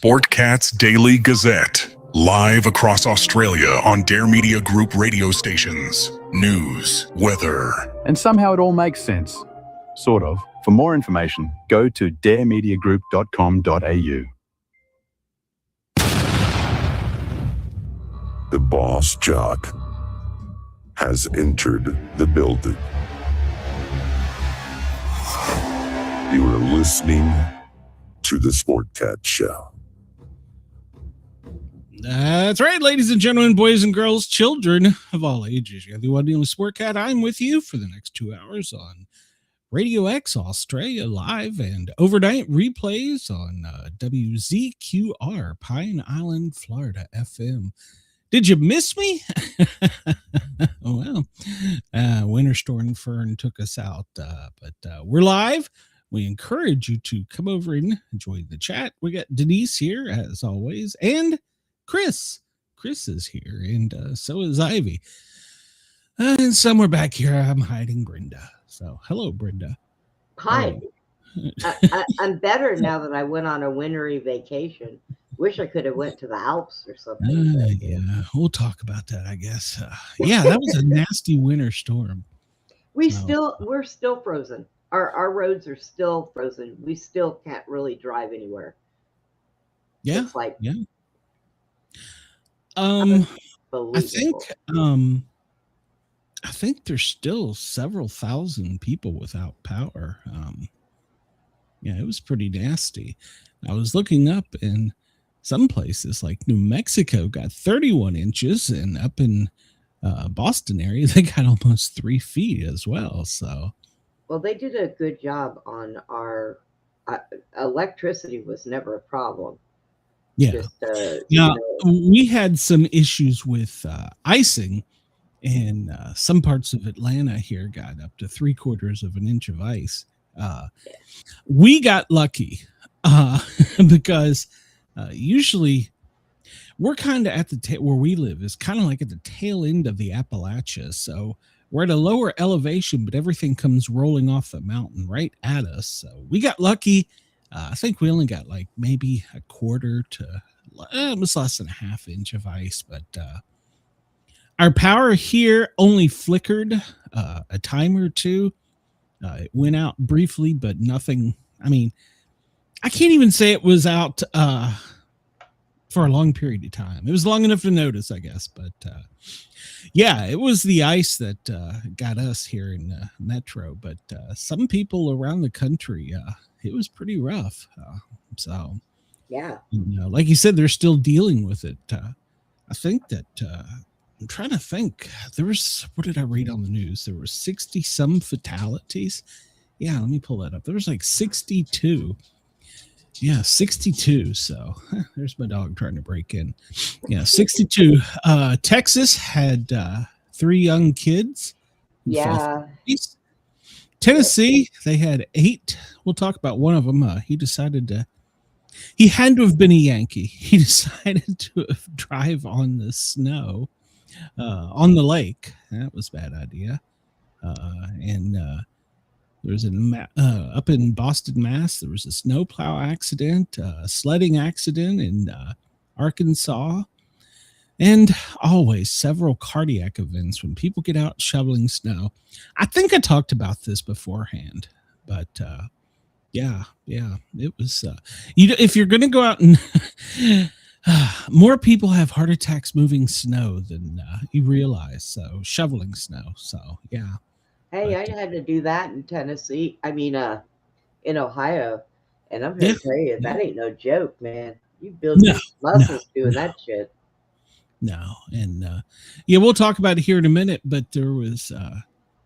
Sportcat's Daily Gazette, live across Australia on Dare Media Group radio stations. News, weather. And somehow it all makes sense. Sort of. For more information, go to daremediagroup.com.au. The boss jock has entered the building. You are listening to the Sportcat Show. That's right, ladies and gentlemen, boys and girls, children of all ages. You're the one dealing with Sportcat. I'm with you for the next 2 hours on Radio X Australia live and overnight replays on WZQR, Pine Island, Florida, FM. Did you miss me? Well, Winter Storm Fern took us out, but we're live. We encourage you to come over and join the chat. We got Denise here, as always, and Chris. Chris is here, and so is Ivy. And somewhere back here, I'm hiding Brenda. So, hello, Brenda. Hi. I'm better now that I went on a wintry vacation. Wish I could have went to the Alps or something. Yeah, we'll talk about that, I guess. Yeah, that was a nasty winter storm. We're still frozen. Our roads are still frozen. We still can't really drive anywhere. Yeah. It's like, yeah. I think there's still several thousand people without power. Yeah, it was pretty nasty. I was looking up, and some places like New Mexico got 31 inches, and up in Boston area, they got almost 3 feet as well. So, well, they did a good job on our electricity was never a problem. Yeah. We had some issues with icing, and some parts of Atlanta here got up to 3/4 of an inch of ice. We got lucky because usually we're kind of at the where we live is kind of like at the tail end of the Appalachians. So we're at a lower elevation, but everything comes rolling off the mountain right at us. So we got lucky. I think we only got like maybe 1/4 to almost less than 1/2 inch of ice, but our power here only flickered a time or two. It went out briefly, but nothing. I mean, I can't even say it was out for a long period of time. It was long enough to notice, I guess. But yeah, it was the ice that got us here in the metro. But some people around the country, it was pretty rough. So, yeah, like you said, they're still dealing with it. I think that I'm trying to think. There was, what did I read on the news? There were 60 some fatalities. Yeah, let me pull that up. There was like 62. Yeah, 62. So there's my dog trying to break in. Yeah, 62. Texas had 3 young kids. Yeah. Tennessee, they had 8. We'll talk about one of them. He had to have been a Yankee. He decided to drive on the snow on the lake. That was a bad idea. And there was up in Boston, Mass. There was a snowplow accident, a sledding accident in Arkansas, and always several cardiac events when people get out shoveling snow. I think I talked about this beforehand, but yeah, it was. If you're going to go out and more people have heart attacks moving snow than you realize. So shoveling snow. So yeah. Hey, I had to do that in Tennessee. I mean, in Ohio, and I'm here to tell you that ain't no joke, man. You build muscles doing that shit. No, and we'll talk about it here in a minute. But there was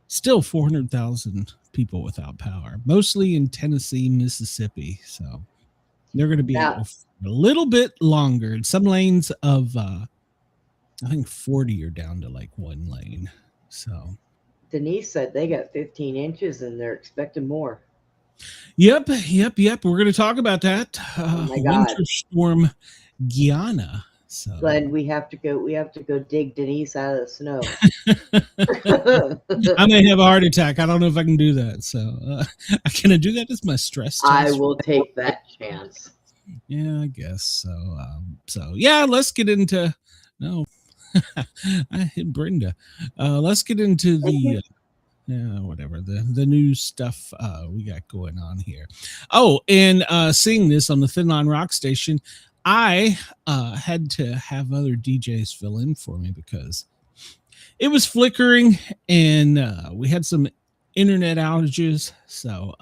still 400,000 people without power, mostly in Tennessee, Mississippi. So they're going to be out a little bit longer. In some lanes of, I think 40 are down to like 1 lane. So. Denise said they got 15 inches and they're expecting more. Yep. We're going to talk about that. Oh my God. Winter storm Guyana. So Glenn, we have to go dig Denise out of the snow. I may have a heart attack. I don't know if I can do that. So can I do that as my stress test? I will take that chance. Yeah, I guess so. So yeah, let's get into no, I hit Brenda. Let's get into the whatever the news stuff we got going on here. Oh, and seeing this on the Thin Line Rock station, I had to have other DJs fill in for me because it was flickering and we had some internet outages. So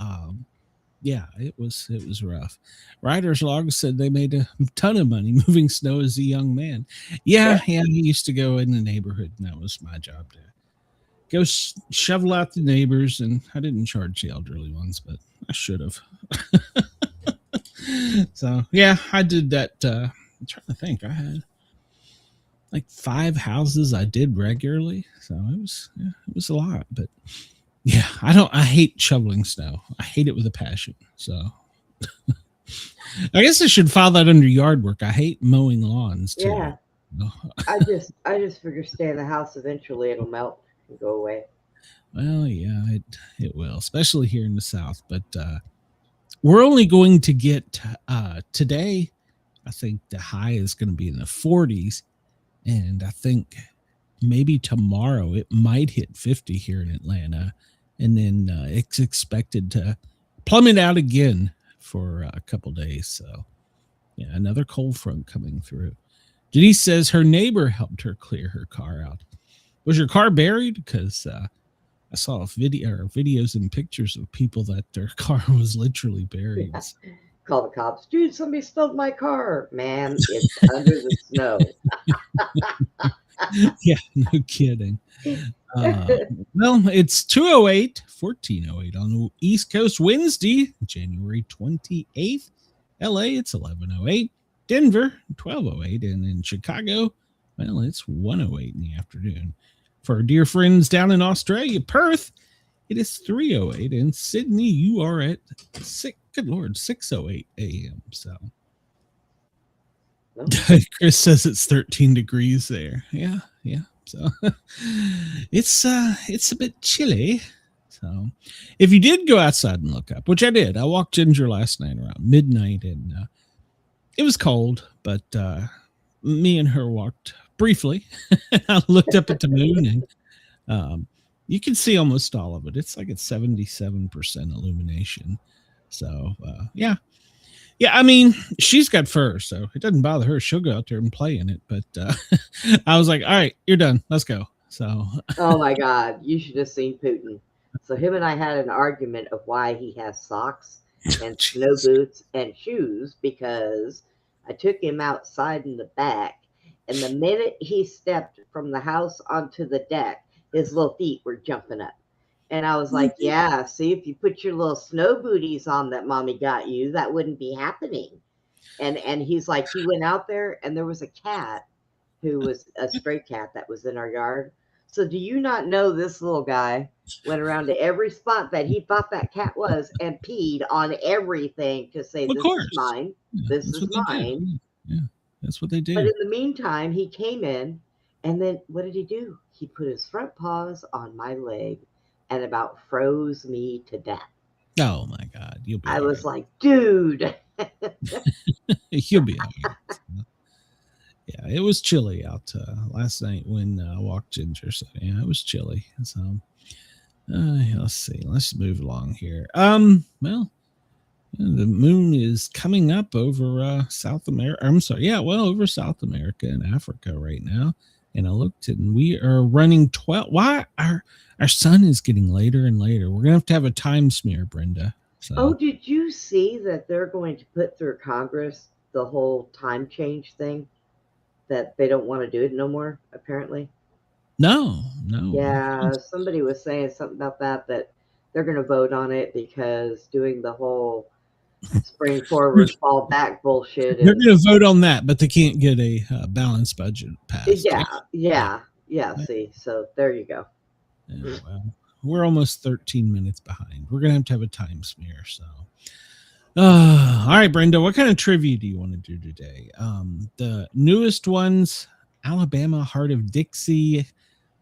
yeah, it was rough. Writer's Log said they made a ton of money moving snow as a young man. Yeah, he used to go in the neighborhood, and that was my job to go shovel out the neighbors. And I didn't charge the elderly ones, but I should have. So yeah, I did that. I'm trying to think. I had like 5 houses I did regularly, so it was a lot, but. Yeah, I hate shoveling snow. I hate it with a passion. So I guess I should file that under yard work. I hate mowing lawns too. Yeah. I just figure stay in the house, eventually it'll melt and go away. Well, yeah, it will, especially here in the South. But we're only going to get today, I think the high is going to be in the 40s. And I think maybe tomorrow it might hit 50 here in Atlanta. And then it's expected to plummet out again for a couple days. So, yeah, another cold front coming through. Denise says her neighbor helped her clear her car out. Was your car buried? Because I saw videos and pictures of people that their car was literally buried. Yeah. Call the cops. Dude, somebody stole my car. Man, it's under the snow. Yeah, no kidding. Well, it's 14:08 on the East Coast, Wednesday, January 28th. LA, it's 11:08. Denver, 12:08. And in Chicago, well, it's 1:08 in the afternoon. For our dear friends down in Australia, Perth, it is 3:08. And Sydney, you are at 6:08 a.m. So Chris says it's 13 degrees there. Yeah. So it's a bit chilly. So if you did go outside and look up, which I did, I walked Ginger last night around midnight, and it was cold, but me and her walked briefly. I looked up at the moon, and you can see almost all of it. It's like it's 77% illumination. So yeah. I mean, she's got fur, so it doesn't bother her. She'll go out there and play in it. But I was like, all right, you're done. Let's go. So. Oh, my God. You should have seen Putin. So him and I had an argument of why he has socks and snow boots and shoes, because I took him outside in the back, and the minute he stepped from the house onto the deck, his little feet were jumping up. And I was like, yeah, see, if you put your little snow booties on that mommy got you, that wouldn't be happening. And he's like, he went out there, and there was a cat who was a stray cat that was in our yard. So do you not know this little guy went around to every spot that he thought that cat was and peed on everything to say, this is mine. This is mine. Yeah, that's what they do. But in the meantime, he came in, and then what did he do? He put his front paws on my leg and about froze me to death. Oh my God. I was like, dude. You'll be all right. Yeah, it was chilly out last night when I walked Ginger. So yeah, it was chilly. So let's see. Let's move along here. Well, the moon is coming up over South America. I'm sorry. Yeah, well, over South America and Africa right now. And I looked, and we are running 12. Why our sun is getting later and later? We're gonna have a time smear, Brenda. So. Oh, did you see that they're going to put through Congress the whole time change thing? That they don't want to do it no more, apparently. No. Yeah, somebody was saying something about that they're going to vote on it because doing the whole spring forward, fall back bullshit. They're going to vote on that, but they can't get a balanced budget passed. Yeah. See, so there you go. Yeah, well, we're almost 13 minutes behind. We're going to have a time smear. So, all right, Brenda, what kind of trivia do you want to do today? The newest ones: Alabama, Heart of Dixie,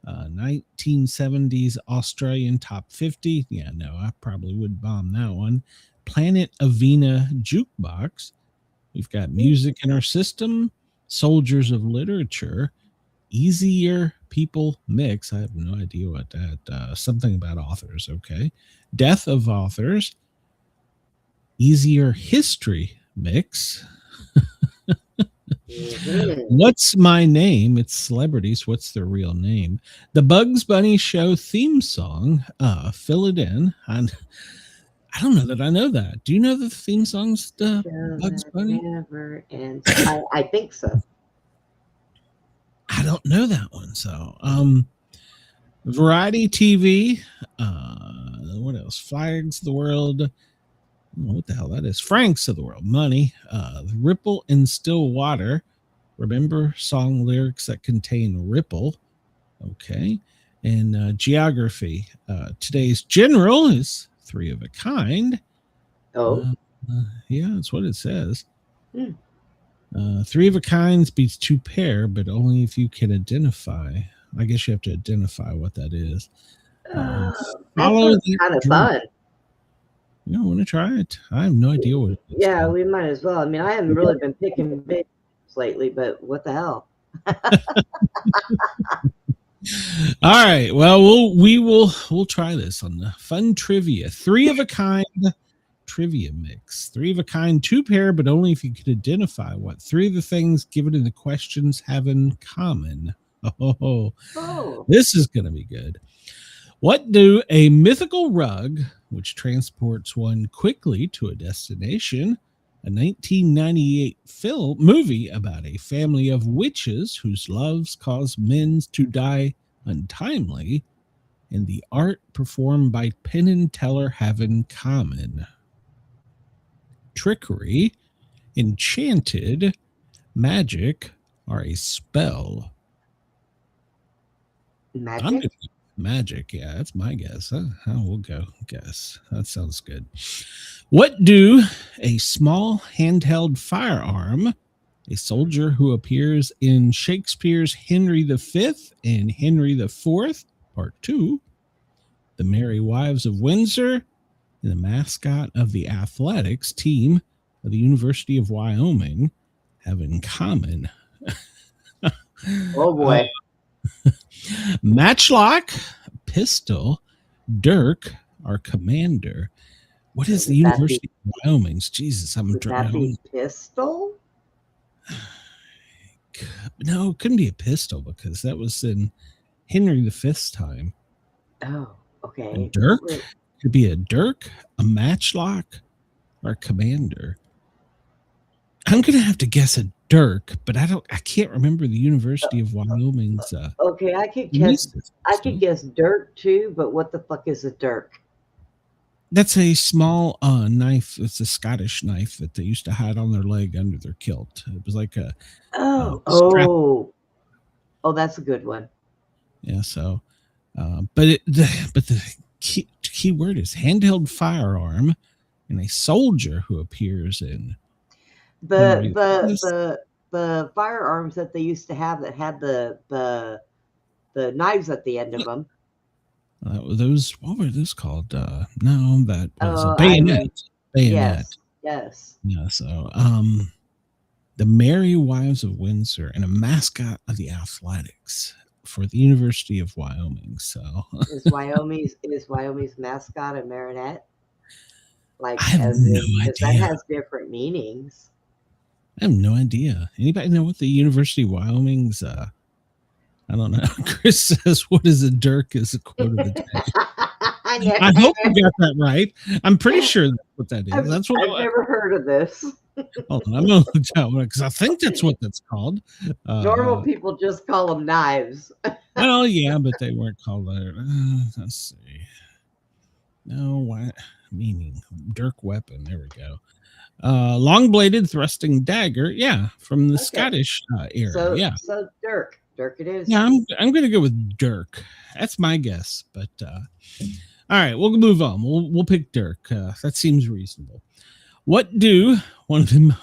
1970s Australian Top 50. Yeah, no, I probably would bomb that one. Planet Avena Jukebox, We've got music in our system, soldiers of literature, easier people mix. I have no idea what that, something about authors. Okay. Death of authors, easier history mix. What's my name? It's celebrities. What's their real name? The Bugs Bunny Show theme song. Fill it in. And I don't know that I know that. Do you know the theme songs to Bugs Bunny? Never ends. I think so. I don't know that one. So, variety TV. What else? Flags of the World. I don't know what the hell that is. Franks of the World. Money. The Ripple in Still Water. Remember song lyrics that contain ripple. Okay. And geography. Today's general is 3 of a kind. Oh. Yeah, that's what it says. 3 of a kinds beats 2 pair, but only if you can identify. I guess you have to identify what that is. Follow kind of fun. You don't want to try it? I have no idea what it is. Yeah, we might as well. I mean, I haven't really been picking big lately, but what the hell? All right. Well, we'll try this on the fun trivia. 3 of a kind trivia mix. 3 of a kind, 2 pair, but only if you could identify what 3 of the things given in the questions have in common. Oh. This is going to be good. What do a mythical rug, which transports one quickly to a destination, a 1998 movie about a family of witches whose loves cause men to die untimely, and the art performed by Penn and Teller have in common? Trickery, enchanted, magic, or a spell? Magic, yeah, that's my guess. We'll go guess. That sounds good. What do a small handheld firearm, a soldier who appears in Shakespeare's Henry V and Henry IV, Part 2, The Merry Wives of Windsor, and the mascot of the athletics team of the University of Wyoming have in common? Oh, boy. Matchlock, pistol, dirk, or commander. What is the University of Wyoming's? Jesus, I'm trying. Pistol? No, it couldn't be a pistol because that was in Henry V's time. Oh, okay. And dirk could be a dirk, a matchlock, or a commander. I'm gonna have to guess a dirk, but I can't remember the University of Wyoming's. Okay, I could guess dirk too, but what the fuck is a dirk? That's a small knife. It's a Scottish knife that they used to hide on their leg under their kilt. It was like a that's a good one. Yeah. So, but the key word is handheld firearm, and a soldier who appears in the firearms that they used to have that had the knives at the end of them. Those, what were those called? No, that was a bayonet. Yes. Yeah. So, the Merry Wives of Windsor and a mascot of the athletics for the University of Wyoming. So, is Wyoming's mascot a marionette? Like, I have no idea. That has different meanings. I have no idea. Anybody know what the University of Wyoming's? I don't know. Chris says, "What is a dirk?" Is a quote of the day. I hope you got that right. I'm pretty sure that's what that is. That's what I've never heard of this. Hold on, I'm gonna look that one because I think that's what that's called. Normal people just call them knives. Well, yeah, but they weren't called that. Let's see. No, what meaning? Dirk weapon. There we go. Long-bladed thrusting dagger. Yeah, from the Scottish era. So dirk it is. Yeah, I'm going to go with dirk. That's my guess. But all right, we'll move on. We'll pick dirk. That seems reasonable. What do one of them?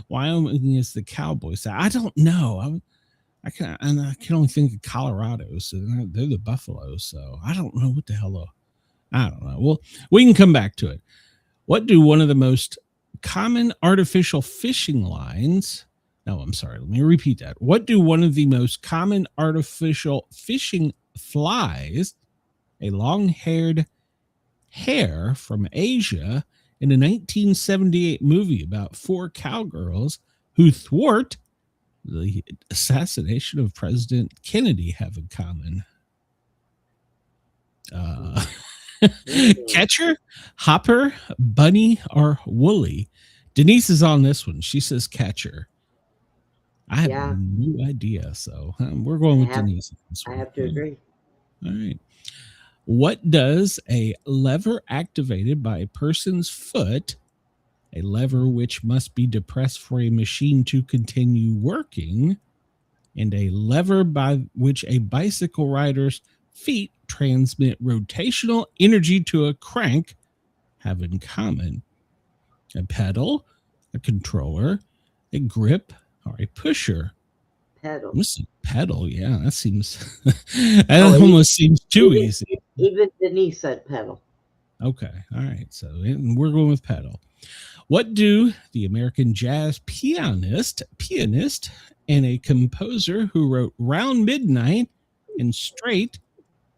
Wyoming is the Cowboys. I don't know. I can only think of Colorado. So they're the Buffaloes. So I don't know what the hell. I don't know. Well, we can come back to it. What do one of the most common artificial fishing lines. No, I'm sorry. Let me repeat that. What do one of the most common artificial fishing flies, a long-haired hare from Asia, in a 1978 movie about 4 cowgirls who thwart the assassination of President Kennedy, have in common? Catcher, hopper, bunny, or woolly? Denise is on this one. She says catcher. I have no idea, so we're going with Denise. I have to agree. All right. What does a lever activated by a person's foot, a lever which must be depressed for a machine to continue working, and a lever by which a bicycle rider's feet transmit rotational energy to a crank, have in common? A pedal, a controller, a grip, or a pusher? Pedal. Pedal, yeah. That seems almost seems too easy. Even Denise said pedal. Okay, all right. So we're going with pedal. What do the American jazz pianist, and a composer who wrote Round Midnight and Straight,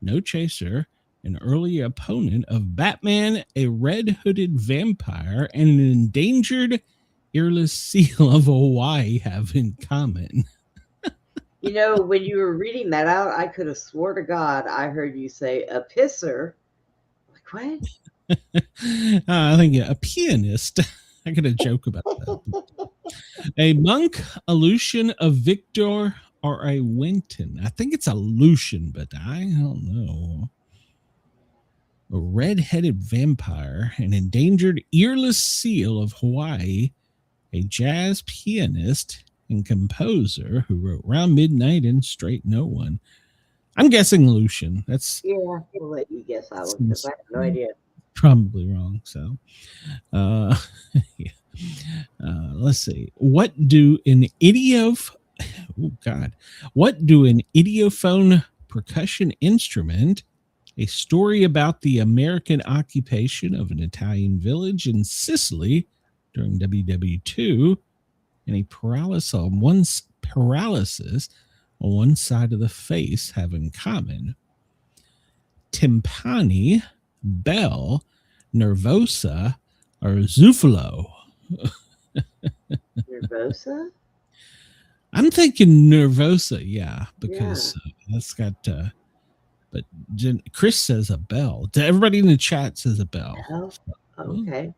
No Chaser, an early opponent of Batman, a red-hooded vampire, and an endangered earless seal of Hawaii, have in common? You know, when you were reading that out, I could have swore to God I heard you say a pisser. Like, what? I think a pianist. I got a joke about that. A monk, a Lucian, a Victor, or a Winton? I think it's a Lucian, but I don't know. A red-headed vampire, an endangered earless seal of Hawaii, a jazz pianist and composer who wrote Round Midnight and Straight No One. I'm guessing Lucian. That's we'll let you guess that one because I have no idea. Probably wrong. So, let's see. What do an idiophone percussion instrument, a story about the American occupation of an Italian village in Sicily during WW2, and a paralysis on one side of the face, have in common? Timpani, bell, nervosa, or zufalo? Nervosa? I'm thinking nervosa, yeah, because that's got. But Chris says a bell. Everybody in the chat says a bell. Oh, okay.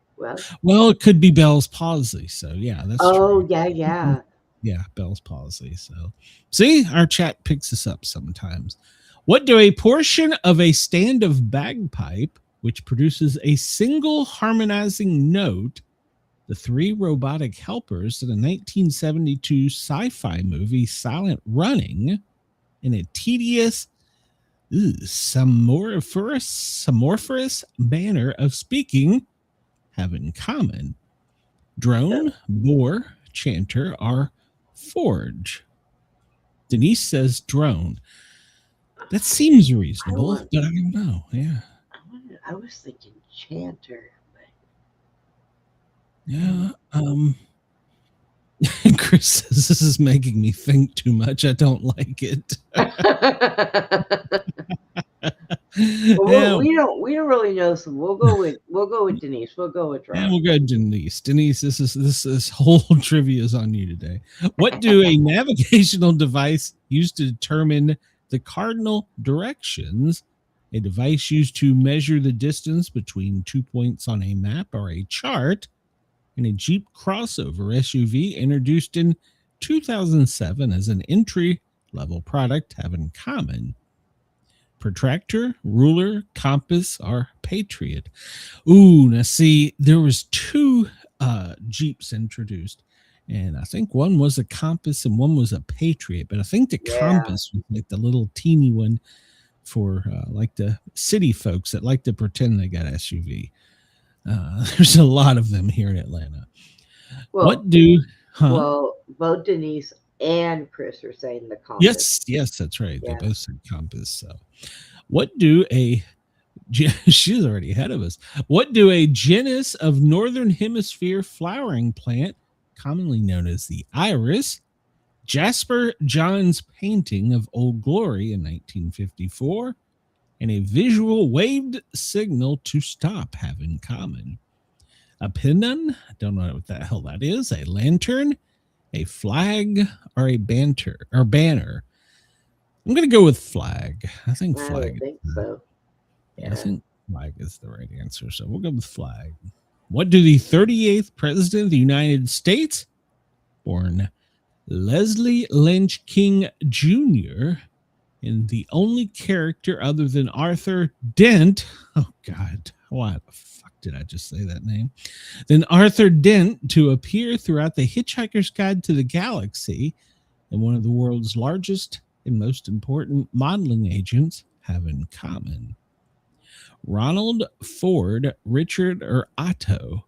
Well, it could be Bell's palsy. So yeah, that's. Oh, true. yeah. Yeah, Bell's palsy. So see, our chat picks us up sometimes. What do a portion of a stand of bagpipe, which produces a single harmonizing note, the 3 robotic helpers in a 1972 sci-fi movie Silent Running, in a tedious, samorphous manner of speaking, have in common? Drone, bore, chanter, or forge? Denise says drone. That seems reasonable, but I don't know. Yeah. I was thinking chanter. But... Yeah. Chris says this is making me think too much. I don't like it. Well, we don't really know, so we'll go with Denise. We'll go with drone. Yeah, we'll go Denise. Denise, this whole trivia is on you today. What do a navigational device use to determine the cardinal directions, a device used to measure the distance between 2 points on a map or a chart, and a Jeep crossover SUV introduced in 2007 as an entry-level product, have in common? Protractor, ruler, compass, or patriot? Ooh, now see, there was 2 Jeeps introduced, and I think one was a compass and one was a patriot, but I think the compass was like the little teeny one for like the city folks that like to pretend they got SUV. There's a lot of them here in Atlanta. Well, both Denise and Chris are saying the compass. Yes, that's right. They both said compass. So, what do a She's already ahead of us. What do a genus of Northern Hemisphere flowering plant, commonly known as the iris, Jasper Johns' painting of Old Glory in 1954, and a visual waved signal to stop have in common? A pennon, I don't know what the hell that is, a lantern, a flag, or a banner. I'm going to go with flag. I think I flag. would think so. Yeah, I think flag is the right answer. So we'll go with flag. What do the 38th President of the United States, born Leslie Lynch King Jr., and the only character other than Arthur Dent, oh God, why the fuck did I just say that name? Then Arthur Dent to appear throughout the Hitchhiker's Guide to the Galaxy and one of the world's largest and most important modeling agents have in common? Ronald, Ford, Richard, or Otto?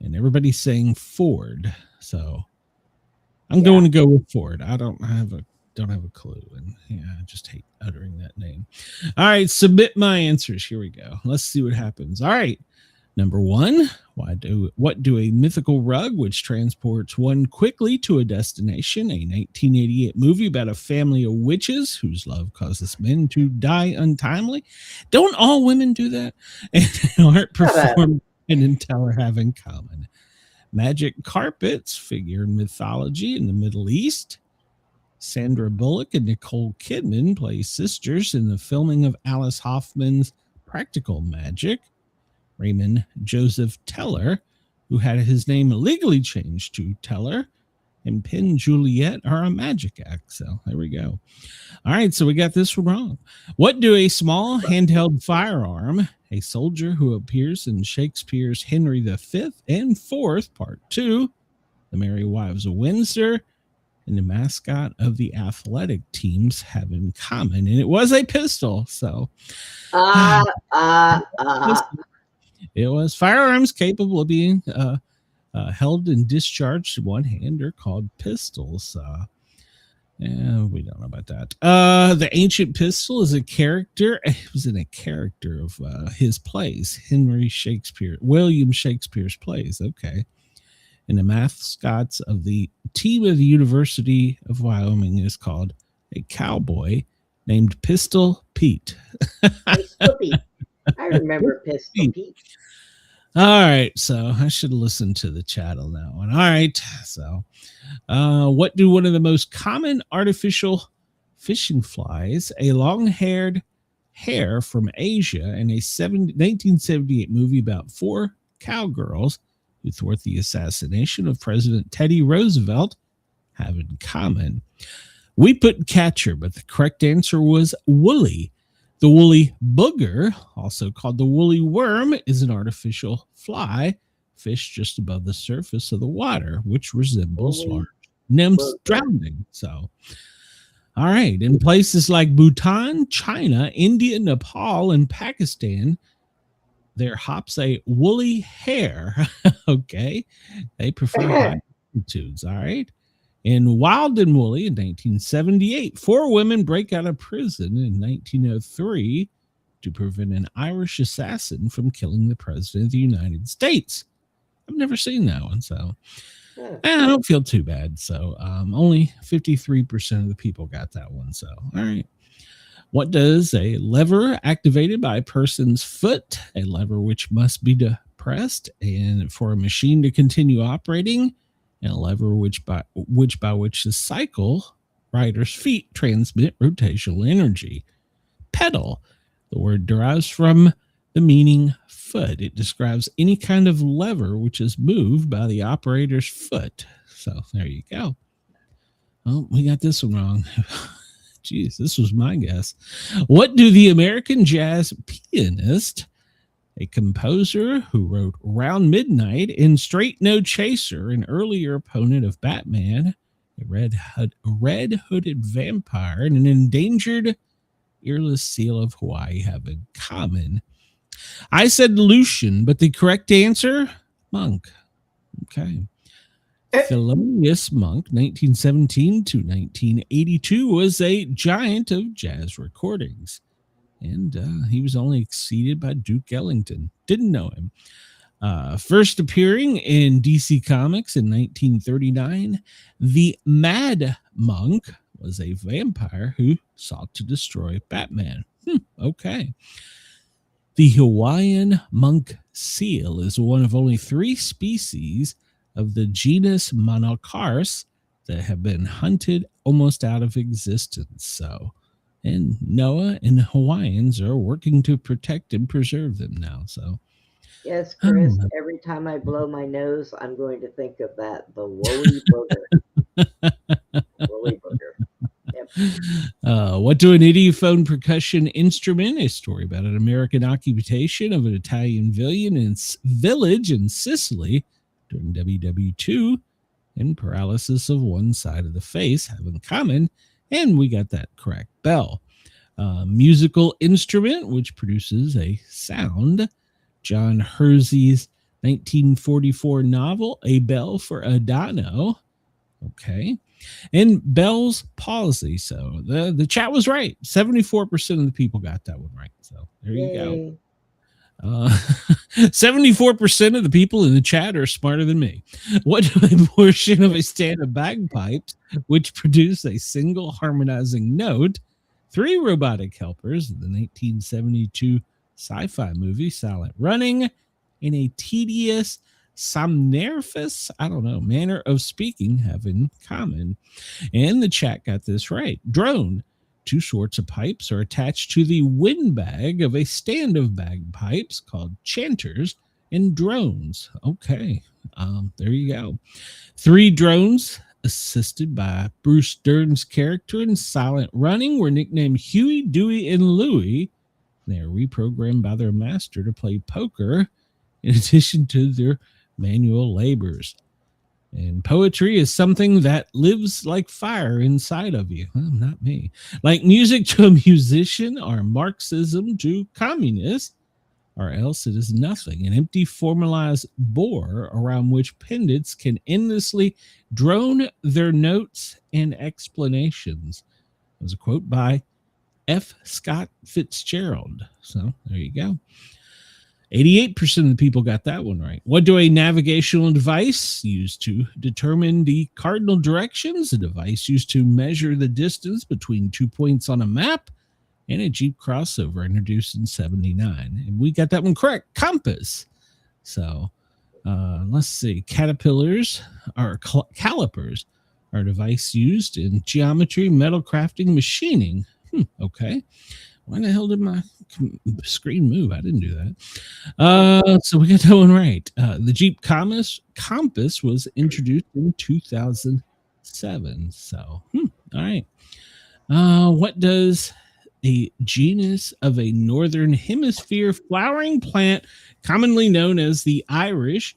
And everybody's saying Ford, so I'm going to go with Ford. I don't have a clue, and I just hate uttering that name. All right, submit my answers. Here we go. Let's see what happens. All right, number one, what do a mythical rug which transports one quickly to a destination, a 1988 movie about a family of witches whose love causes men to die untimely? Don't all women do that? And art performed and Teller have in common? Magic carpets figure in mythology in the Middle East. Sandra Bullock and Nicole Kidman play sisters in the filming of Alice Hoffman's Practical Magic. Raymond Joseph Teller, who had his name legally changed to Teller, and Penn Juliet are a magic act. So there we go. All right, so we got this wrong. What do a small handheld firearm, a soldier who appears in Shakespeare's Henry V and IV, Part 2, The Merry Wives of Windsor, and the mascot of the athletic teams have in common? And it was a pistol. So it was firearms capable of being held and discharged in one hand are called pistols. We don't know about that. The ancient pistol is a character. It was in a character of his plays, William Shakespeare's plays. Okay. And the mascots of the team of the University of Wyoming is called a cowboy named Pistol Pete. Pistol Pete. I remember Pistol Pete. All right, so I should listen to the chat on that one. All right, so what do one of the most common artificial fishing flies, a long-haired hare from Asia, and a 1978 movie about 4 cowgirls who thwart the assassination of President Teddy Roosevelt have in common? We put catcher, but the correct answer was woolly. The woolly booger, also called the woolly worm, is an artificial fly, fish just above the surface of the water, which resembles large nymphs drowning. So, all right, in places like Bhutan, China, India, Nepal, and Pakistan, there hops a woolly hare. Okay, they prefer high altitudes. All right. In Wild and Woolly in 1978, 4 women break out of prison in 1903 to prevent an Irish assassin from killing the President of the United States. I've never seen that one, so I don't feel too bad. So only 53% of the people got that one. So, all right. What does a lever activated by a person's foot, a lever which must be depressed and for a machine to continue operating, and a lever which by which the cycle rider's feet transmit rotational energy? Pedal. The word derives from the meaning foot. It describes any kind of lever which is moved by the operator's foot. So there you go. Oh, we got this one wrong. Jeez, this was my guess. What do the American jazz pianist, a composer who wrote Round Midnight and Straight No Chaser, an earlier opponent of Batman, a red-hooded vampire, and an endangered earless seal of Hawaii, have in common? I said Lucian, but the correct answer, Monk. Okay. Thelonious Monk, 1917 to 1982, was a giant of jazz recordings. and he was only exceeded by Duke Ellington. Didn't know him. First appearing in DC Comics in 1939, the Mad Monk was a vampire who sought to destroy Batman. Okay. The Hawaiian monk seal is one of only 3 species of the genus Monocars that have been hunted almost out of existence. So, and NOAA and Hawaiians are working to protect and preserve them now. So, yes, Chris, every time I blow my nose, I'm going to think of that, the woolly booger. Woolly booger. Yep. What do an idiophone percussion instrument? A story about an American occupation of an Italian village in Sicily during WW2 and paralysis of one side of the face have in common, and we got that correct. Bell. Musical instrument which produces a sound. John Hersey's 1944 novel, A Bell for Adano. Okay. And Bell's palsy. So the chat was right. 74% of the people got that one right. So there you go. 74% of the people in the chat are smarter than me. What do a portion of a stand of bagpipes which produce a single harmonizing note? 3 robotic helpers in the 1972 sci-fi movie Silent Running in a tedious somniferous, manner of speaking have in common. And the chat got this right. Drone. 2 sorts of pipes are attached to the windbag of a stand of bagpipes called chanters and drones. Okay, there you go. 3 drones assisted by Bruce Dern's character in Silent Running were nicknamed Huey, Dewey, and Louie. They are reprogrammed by their master to play poker in addition to their manual labors. And poetry is something that lives like fire inside of you. Well, not me. Like music to a musician, or Marxism to communists, or else it is nothing. An empty formalized bore around which pendants can endlessly drone their notes and explanations. That was a quote by F. Scott Fitzgerald. So there you go. 88% of the people got that one right. What do a navigational device use to determine the cardinal directions? A device used to measure the distance between 2 points on a map, and a Jeep crossover introduced in 79. And we got that one correct. Compass. So let's see. Calipers are a device used in geometry, metal crafting, machining. Okay. Why the hell did my screen move? I didn't do that. So we got that one right. The Jeep Compass was introduced in 2007. So, all right. What does a genus of a northern hemisphere flowering plant, commonly known as the Irish,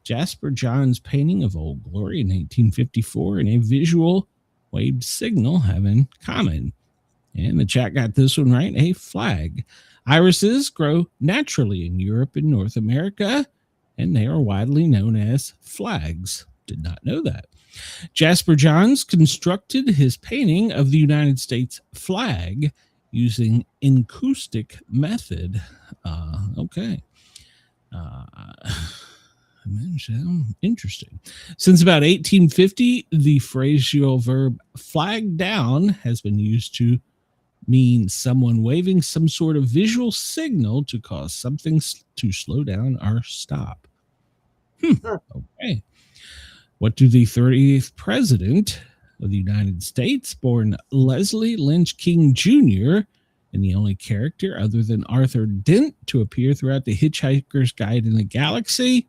Jasper Johns' painting of Old Glory in 1854, and a visual waved signal have in common? And the chat got this one right. A flag. Irises grow naturally in Europe and North America, and they are widely known as flags. Did not know that. Jasper Johns constructed his painting of the United States flag using encaustic method. Okay. Interesting. Since about 1850, the phrasal verb flag down has been used to mean someone waving some sort of visual signal to cause something to slow down or stop. Okay. What do the 30th president of the United States, born Leslie Lynch King Jr., and the only character other than Arthur Dent to appear throughout the Hitchhiker's Guide in the Galaxy,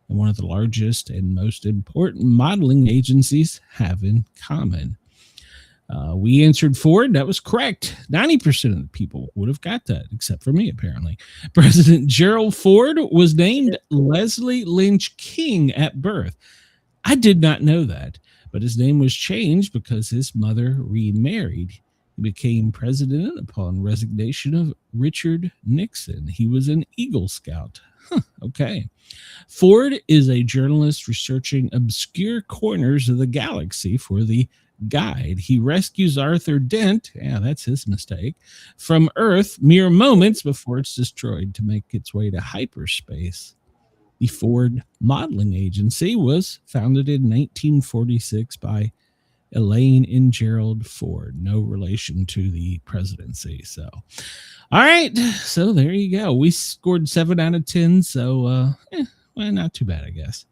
and one of the largest and most important modeling agencies, have in common? We answered Ford. That was correct. 90% of the people would have got that, except for me, apparently. President Gerald Ford was named Leslie Lynch King at birth. I did not know that, but his name was changed because his mother remarried. He became president upon resignation of Richard Nixon. He was an Eagle Scout. Okay. Ford is a journalist researching obscure corners of the galaxy for the guide. He rescues Arthur Dent, yeah, that's his mistake, from Earth mere moments before it's destroyed to make its way to hyperspace. The Ford Modeling Agency was founded in 1946 by Elaine and Gerald Ford, no relation to the presidency. So, all right, so there you go. We scored 7 out of 10, so well, not too bad, I guess.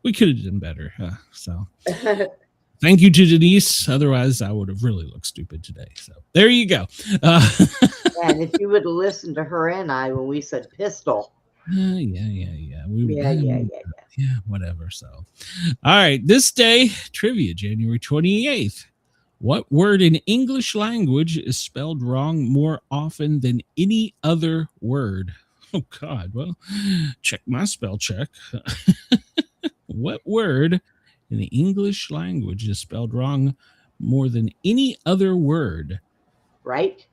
We could have done better. So, thank you to Denise. Otherwise, I would have really looked stupid today. So, there you go. And if you would have listened to her and I when we said pistol. Yeah, whatever. So, all right, this day, trivia, January 28th. What word in English language is spelled wrong more often than any other word? Oh, God. Well, check my spell check. What word in the English language is spelled wrong more than any other word? Right?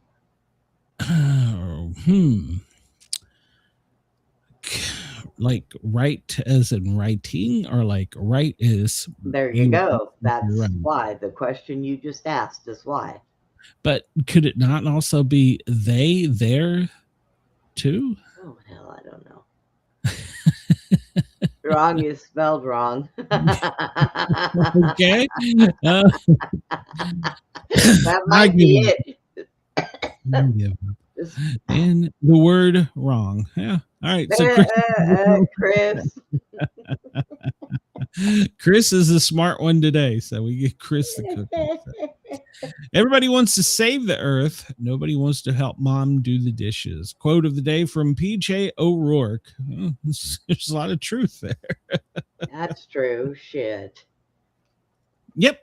Like right as in writing, or like right is... There you go. That's right. Why. The question you just asked is why. But could it not also be they, there, too? Oh, hell, I don't know. Wrong is spelled wrong. Okay. That might be it. And the word wrong. Yeah. All right. So Chris. Chris is the smart one today. So we get Chris the cookie. Everybody wants to save the earth. Nobody wants to help mom do the dishes. Quote of the day from PJ O'Rourke. Oh, there's a lot of truth there. That's true. Shit. Yep.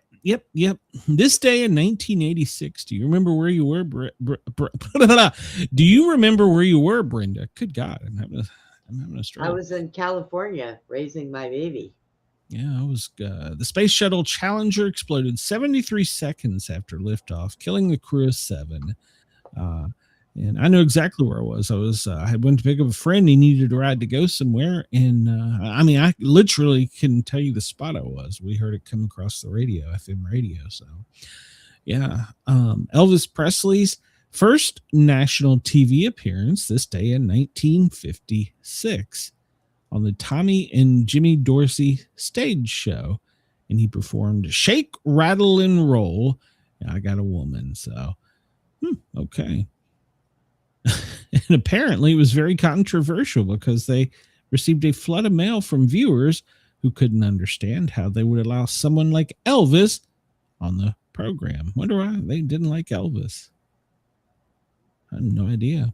This day in 1986, do you remember where you were? Do you remember where you were, Brenda? Good God, I'm having a stroke. I was in California raising my baby. Yeah, I was. The space shuttle Challenger exploded 73 seconds after liftoff, killing the crew of 7. And I know exactly where I was. I had went to pick up a friend. He needed a ride to go somewhere. And I literally can tell you the spot I was. We heard it come across the radio, FM radio. So, yeah. Elvis Presley's first national TV appearance this day in 1956 on the Tommy and Jimmy Dorsey stage show. And he performed Shake, Rattle, and Roll. I Got a Woman. So, okay. And apparently it was very controversial because they received a flood of mail from viewers who couldn't understand how they would allow someone like Elvis on the program. Wonder why they didn't like Elvis. I have no idea.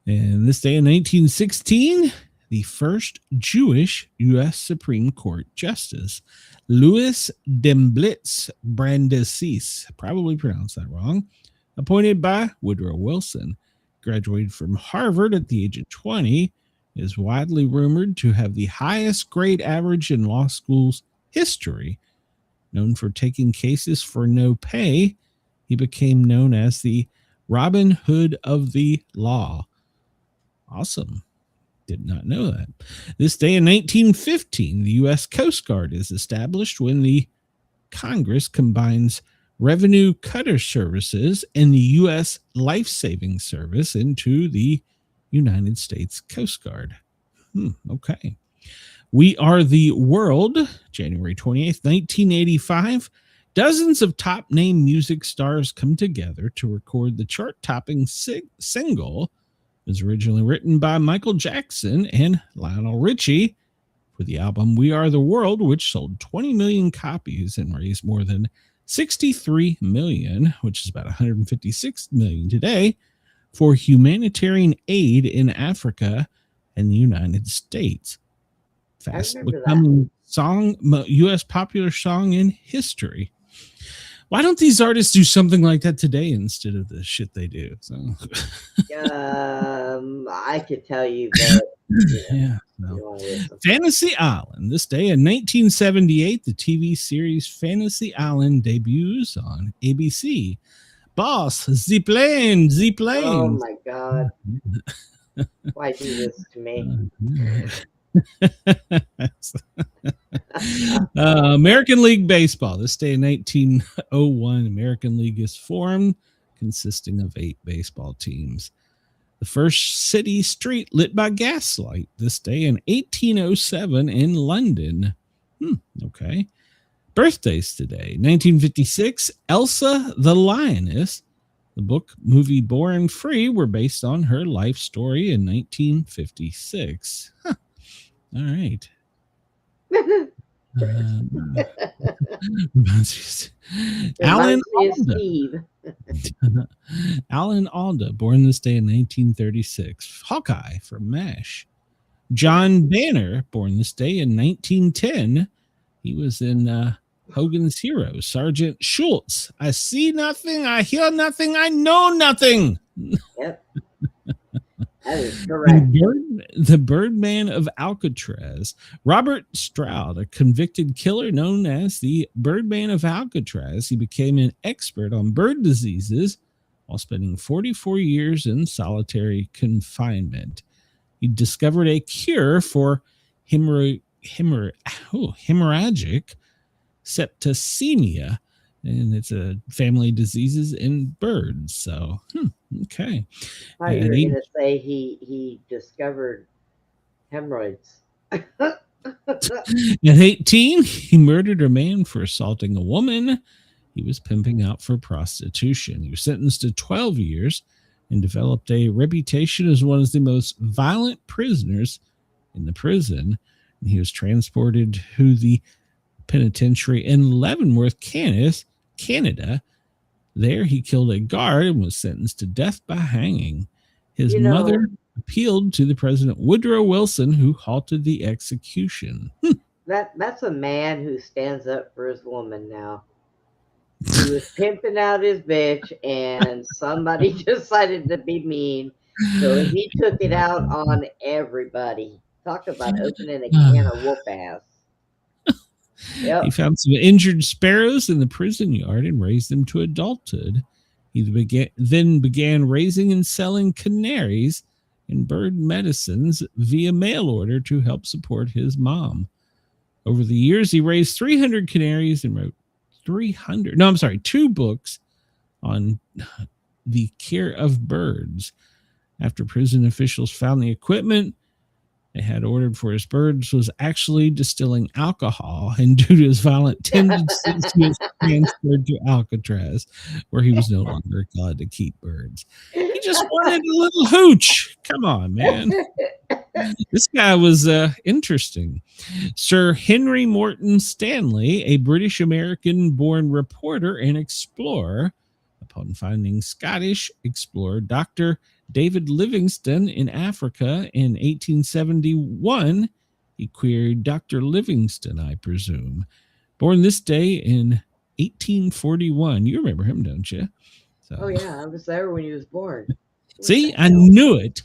And this day in 1916, the first Jewish U.S. Supreme Court Justice, Louis Demblitz Brandeis, probably pronounced that wrong, appointed by Woodrow Wilson. Graduated from Harvard at the age of 20, is widely rumored to have the highest grade average in law school's history. Known for taking cases for no pay, he became known as the Robin Hood of the law. Awesome. Did not know that. This day in 1915, the U.S. Coast Guard is established when the Congress combines Revenue Cutter Services and the U.S. Life-Saving Service into the United States Coast Guard. Okay. We Are the World, January 28th, 1985. Dozens of top-name music stars come together to record the chart-topping single. It was originally written by Michael Jackson and Lionel Richie for the album We Are the World, which sold 20 million copies and raised more than 63 million, which is about 156 million today, for humanitarian aid in Africa and the United States. Fast becoming U.S. popular song in history. Why don't these artists do something like that today instead of the shit they do? So. I could tell you that. Yeah. No. Fantasy Island. This day in 1978, the TV series Fantasy Island debuts on ABC. Boss, the plane. Oh my God. Why do this to me? American League Baseball. This day in 1901, American League is formed, consisting of 8 baseball teams. The first city street lit by gaslight. This day in 1807 in London. Okay. Birthdays today. 1956, Elsa the Lioness. The book, movie Born Free were based on her life story in 1956. Huh. All right. Alan Alda. Alan Alda, born this day in 1936. Hawkeye from MASH. John Banner, born this day in 1910. He was in Hogan's Heroes. Sergeant Schultz. I see nothing, I hear nothing, I know nothing. Yep. That is correct. The Birdman of Alcatraz. Robert Stroud, a convicted killer known as the Birdman of Alcatraz. He became an expert on bird diseases while spending 44 years in solitary confinement. He discovered a cure for hemorrhagic septicemia, and it's a family diseases in birds. So, okay. I thought you were going to say he discovered hemorrhoids. At 18, he murdered a man for assaulting a woman he was pimping out for prostitution. He was sentenced to 12 years and developed a reputation as one of the most violent prisoners in the prison. And he was transported to the penitentiary in Leavenworth, Canada. There, he killed a guard and was sentenced to death by hanging. His mother appealed to the President Woodrow Wilson, who halted the execution. That's a man who stands up for his woman now. He was pimping out his bitch, and somebody decided to be mean, so he took it out on everybody. Talk about opening a can of whoop ass. Yep. He found some injured sparrows in the prison yard and raised them to adulthood. He then began raising and selling canaries and bird medicines via mail order to help support his mom. Over the years, he raised 300 canaries and wrote 2 books on the care of birds. After prison officials found the equipment they had ordered for his birds was actually distilling alcohol, and due to his violent tendencies, he was transferred to Alcatraz, where he was no longer allowed to keep birds. He just wanted a little hooch. Come on, man. This guy was interesting. Sir Henry Morton Stanley, a British-American-born reporter and explorer, upon finding Scottish explorer Dr. David Livingstone in Africa in 1871, he queried Dr. Livingstone, I presume. Born this day in 1841. You remember him, don't you? So. Oh, yeah. I was there when he was born. See, I knew it.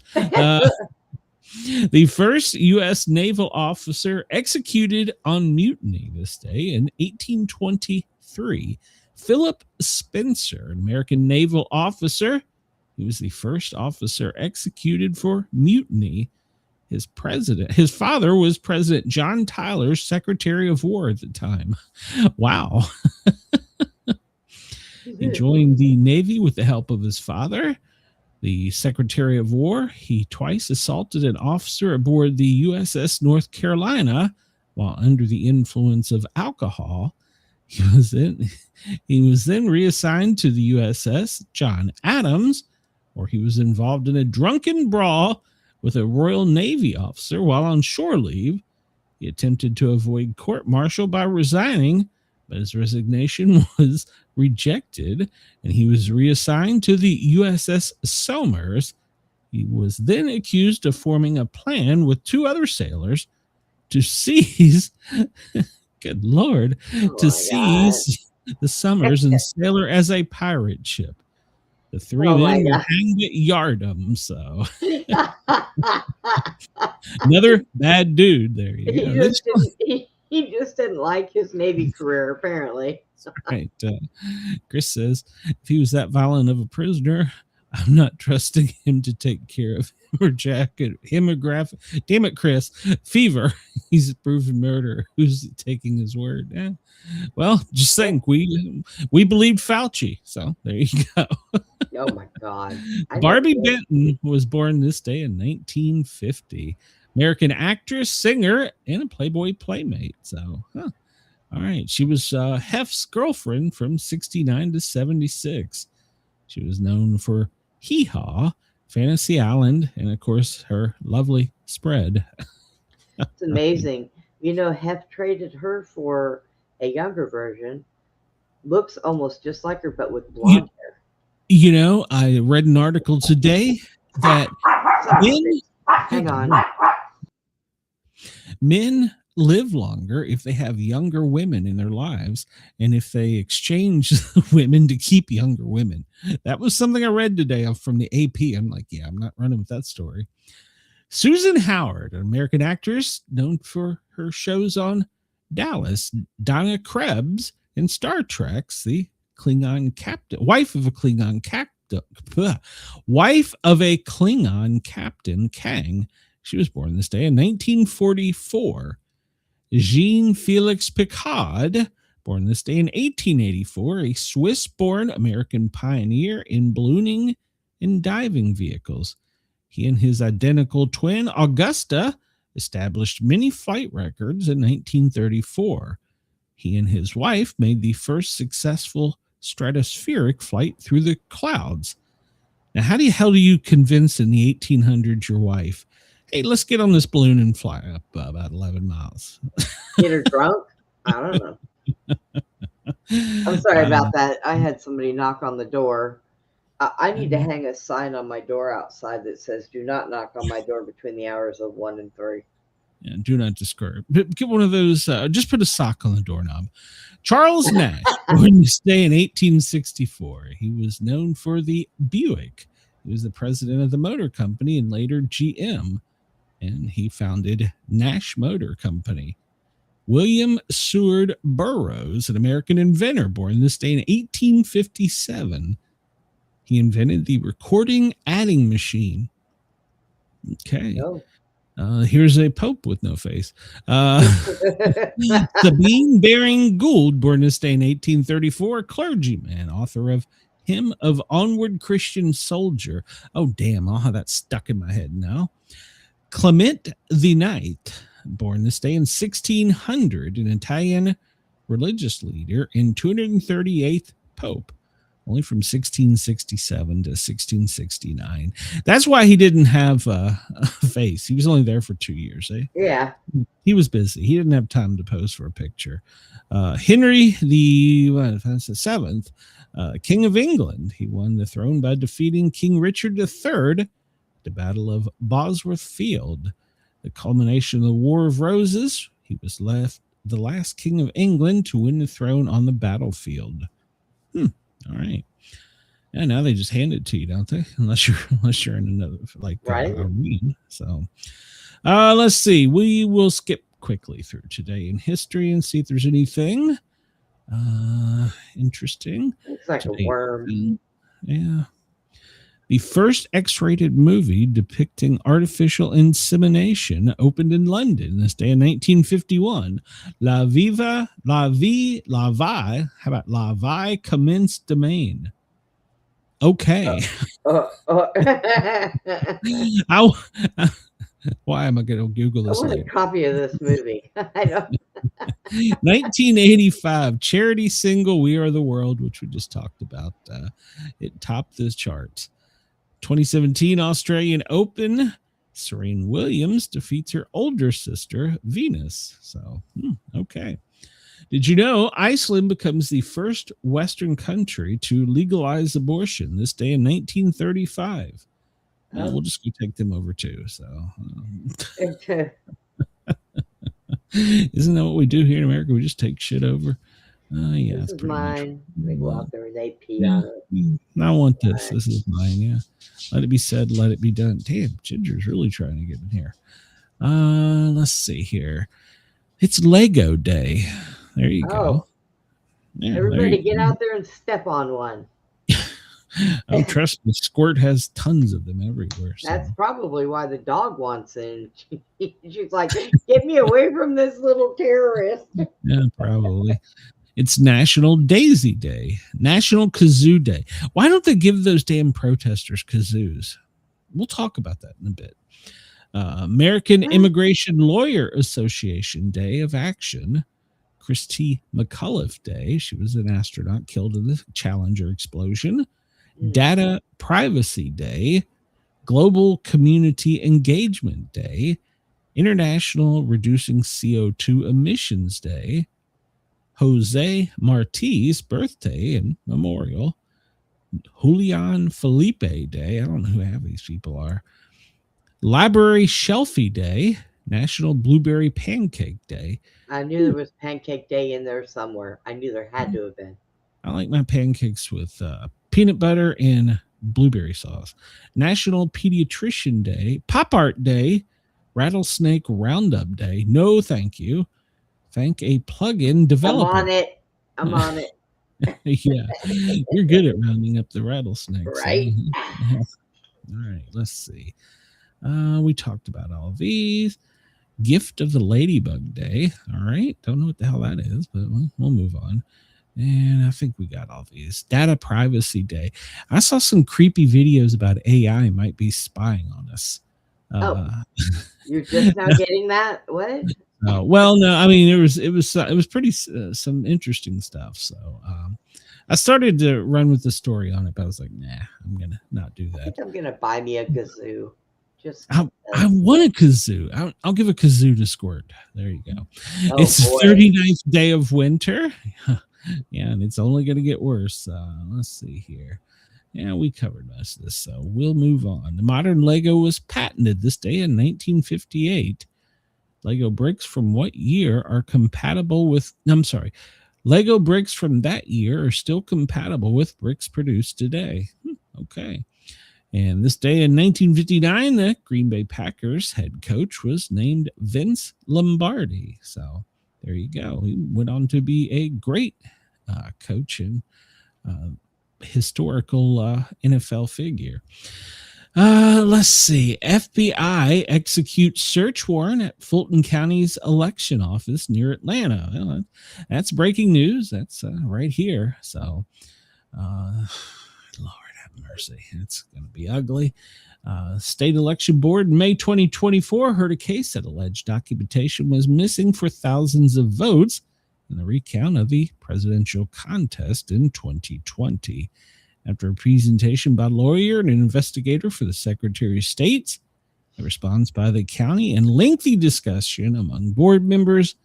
The first U.S. naval officer executed on mutiny this day in 1823. Philip Spencer, an American naval officer. He was the first officer executed for mutiny. His father was President John Tyler's Secretary of War at the time. Wow. He joined the Navy with the help of his father, the Secretary of War. He twice assaulted an officer aboard the USS North Carolina while under the influence of alcohol. He was then reassigned to the USS John Adams, where he was involved in a drunken brawl with a Royal Navy officer while on shore leave. He attempted to avoid court-martial by resigning, but his resignation was rejected, and he was reassigned to the USS Somers. He was then accused of forming a plan with 2 other sailors to seize, good Lord, to seize the Somers and sail her as a pirate ship. The 3 men were hanged at Yardom, so another bad dude there. He just didn't like his Navy career, apparently. Right. Chris says, if he was that violent of a prisoner, I'm not trusting him to take care of him or Jack. Hemograph. Damn it, Chris. Fever. He's a proven murderer. Who's taking his word? Yeah. Well, just think we believed Fauci. So there you go. Oh my God. Barbie Benton was born this day in 1950. American actress, singer, and a Playboy playmate. So, all right. She was Hef's girlfriend from 69 to 76. She was known for Hee Haw, Fantasy Island, and of course her lovely spread. It's amazing. Hef traded her for a younger version. Looks almost just like her, but with blonde hair. I read an article today that men live longer if they have younger women in their lives and if they exchange women to keep younger women. That was something I read today from the AP. I'm like, yeah, I'm not running with that story. Susan Howard, an American actress known for her shows on Dallas, Donna Krebs in Star Trek's the Klingon captain, wife of a Klingon captain, Kang. She was born this day in 1944. Jean-Felix Picard, born this day in 1884, a Swiss-born American pioneer in ballooning and diving vehicles. He and his identical twin, Augusta, established many flight records in 1934. He and his wife made the first successful stratospheric flight through the clouds. Now, how the hell do you convince in the 1800s your wife, hey, let's get on this balloon and fly up about 11 miles? Get her drunk? I don't know. I'm sorry about that. I had somebody knock on the door. I need to hang a sign on my door outside that says, do not knock on my door between the hours of 1 and 3. Yeah, do not discourage. Get one of those, just put a sock on the doorknob. Charles Nash, born this day in 1864. He was known for the Buick. He was the president of the motor company and later GM. And he founded Nash Motor Company. William Seward Burroughs, an American inventor, born this day in 1857. He invented the recording adding machine. Okay. Oh. Here's a pope with no face. Sabine Baring Gould, born this day in 1834, clergyman, author of Hymn of Onward Christian Soldier. Oh, damn. I'll have that stuck in my head now. Clement IX, born this day in 1600, an Italian religious leader and 238th pope, only from 1667 to 1669. That's why he didn't have a face. He was only there for 2 years. Eh? Yeah. He was busy. He didn't have time to pose for a picture. Henry the Seventh, King of England. He won the throne by defeating King Richard III, the Battle of Bosworth Field. The culmination of the War of Roses. He was left the last king of England to win the throne on the battlefield. All right. Yeah, now they just hand it to you, don't they? Unless you're in another right. Arena. So let's see. We will skip quickly through today in history and see if there's anything interesting. It's like today. A worm. Yeah. The first X-rated movie depicting artificial insemination opened in London this day in 1951. La Vie commence domain. Okay. Why am I going to Google this? I want a copy of this movie. I don't. 1985 charity single "We Are the World," which we just talked about. It topped the charts. 2017 Australian Open, Serena Williams defeats her older sister, Venus. So, okay. Did you know Iceland becomes the first Western country to legalize abortion this day in 1935? We'll just go take them over too. So, isn't that what we do here in America? We just take shit over. Yeah, this is mine. They go out there and they pee on it. I want this. This is mine. Yeah. Let it be said. Let it be done. Damn, Ginger's really trying to get in here. Let's see here. It's Lego Day. There you go. Yeah, everybody get out there and step on one. Oh, trust me, Squirt has tons of them everywhere. So. That's probably why the dog wants in. She's like, get me away from this little terrorist. Yeah, probably. It's National Daisy Day, National Kazoo Day. Why don't they give those damn protesters kazoos? We'll talk about that in a bit. American Immigration Lawyer Association Day of Action. Christy McAuliffe Day. She was an astronaut killed in the Challenger explosion. Data Privacy Day. Global Community Engagement Day. International Reducing CO2 Emissions Day. Jose Marti's birthday and memorial. Julian Felipe Day. I don't know who half these people are. Library Shelfie Day. National Blueberry Pancake Day. I knew there was Pancake Day in there somewhere. I knew there had to have been. I like my pancakes with peanut butter and blueberry sauce. National Pediatrician Day. Pop Art Day. Rattlesnake Roundup Day. No, thank you. Thank a plugin developer. I'm on it. Yeah, you're good at rounding up the rattlesnakes. Right. All right, let's see. We talked about all of these. Gift of the Ladybug Day. All right, don't know what the hell that is, but we'll move on. And I think we got all these. Data Privacy Day. I saw some creepy videos about AI might be spying on us. You're just now getting that? What? Well, no, I mean, it was pretty some interesting stuff. So I started to run with the story on it, but I was like, nah, I'm gonna not do that. I think I'm gonna buy me a kazoo. I want a kazoo. I'll give a kazoo to Squirt. There you go. Oh, it's the boy. 39th day of winter. Yeah, and it's only going to get worse. Let's see here. Yeah, we covered most of this, so we'll move on. The modern Lego was patented this day in 1958. Lego bricks from what year are compatible with... I'm sorry. Lego bricks from that year are still compatible with bricks produced today. Okay. And this day in 1959, the Green Bay Packers head coach was named Vince Lombardi. So there you go. He went on to be a great coach and historical NFL figure. Let's see. FBI executes search warrant at Fulton County's election office near Atlanta. Well, that's breaking news. That's right here. So, Lord have mercy. It's going to be ugly. State Election Board in May 2024 heard a case that alleged documentation was missing for thousands of votes in the recount of the presidential contest in 2020. After a presentation by a lawyer and an investigator for the Secretary of State, a response by the county, and lengthy discussion among board members,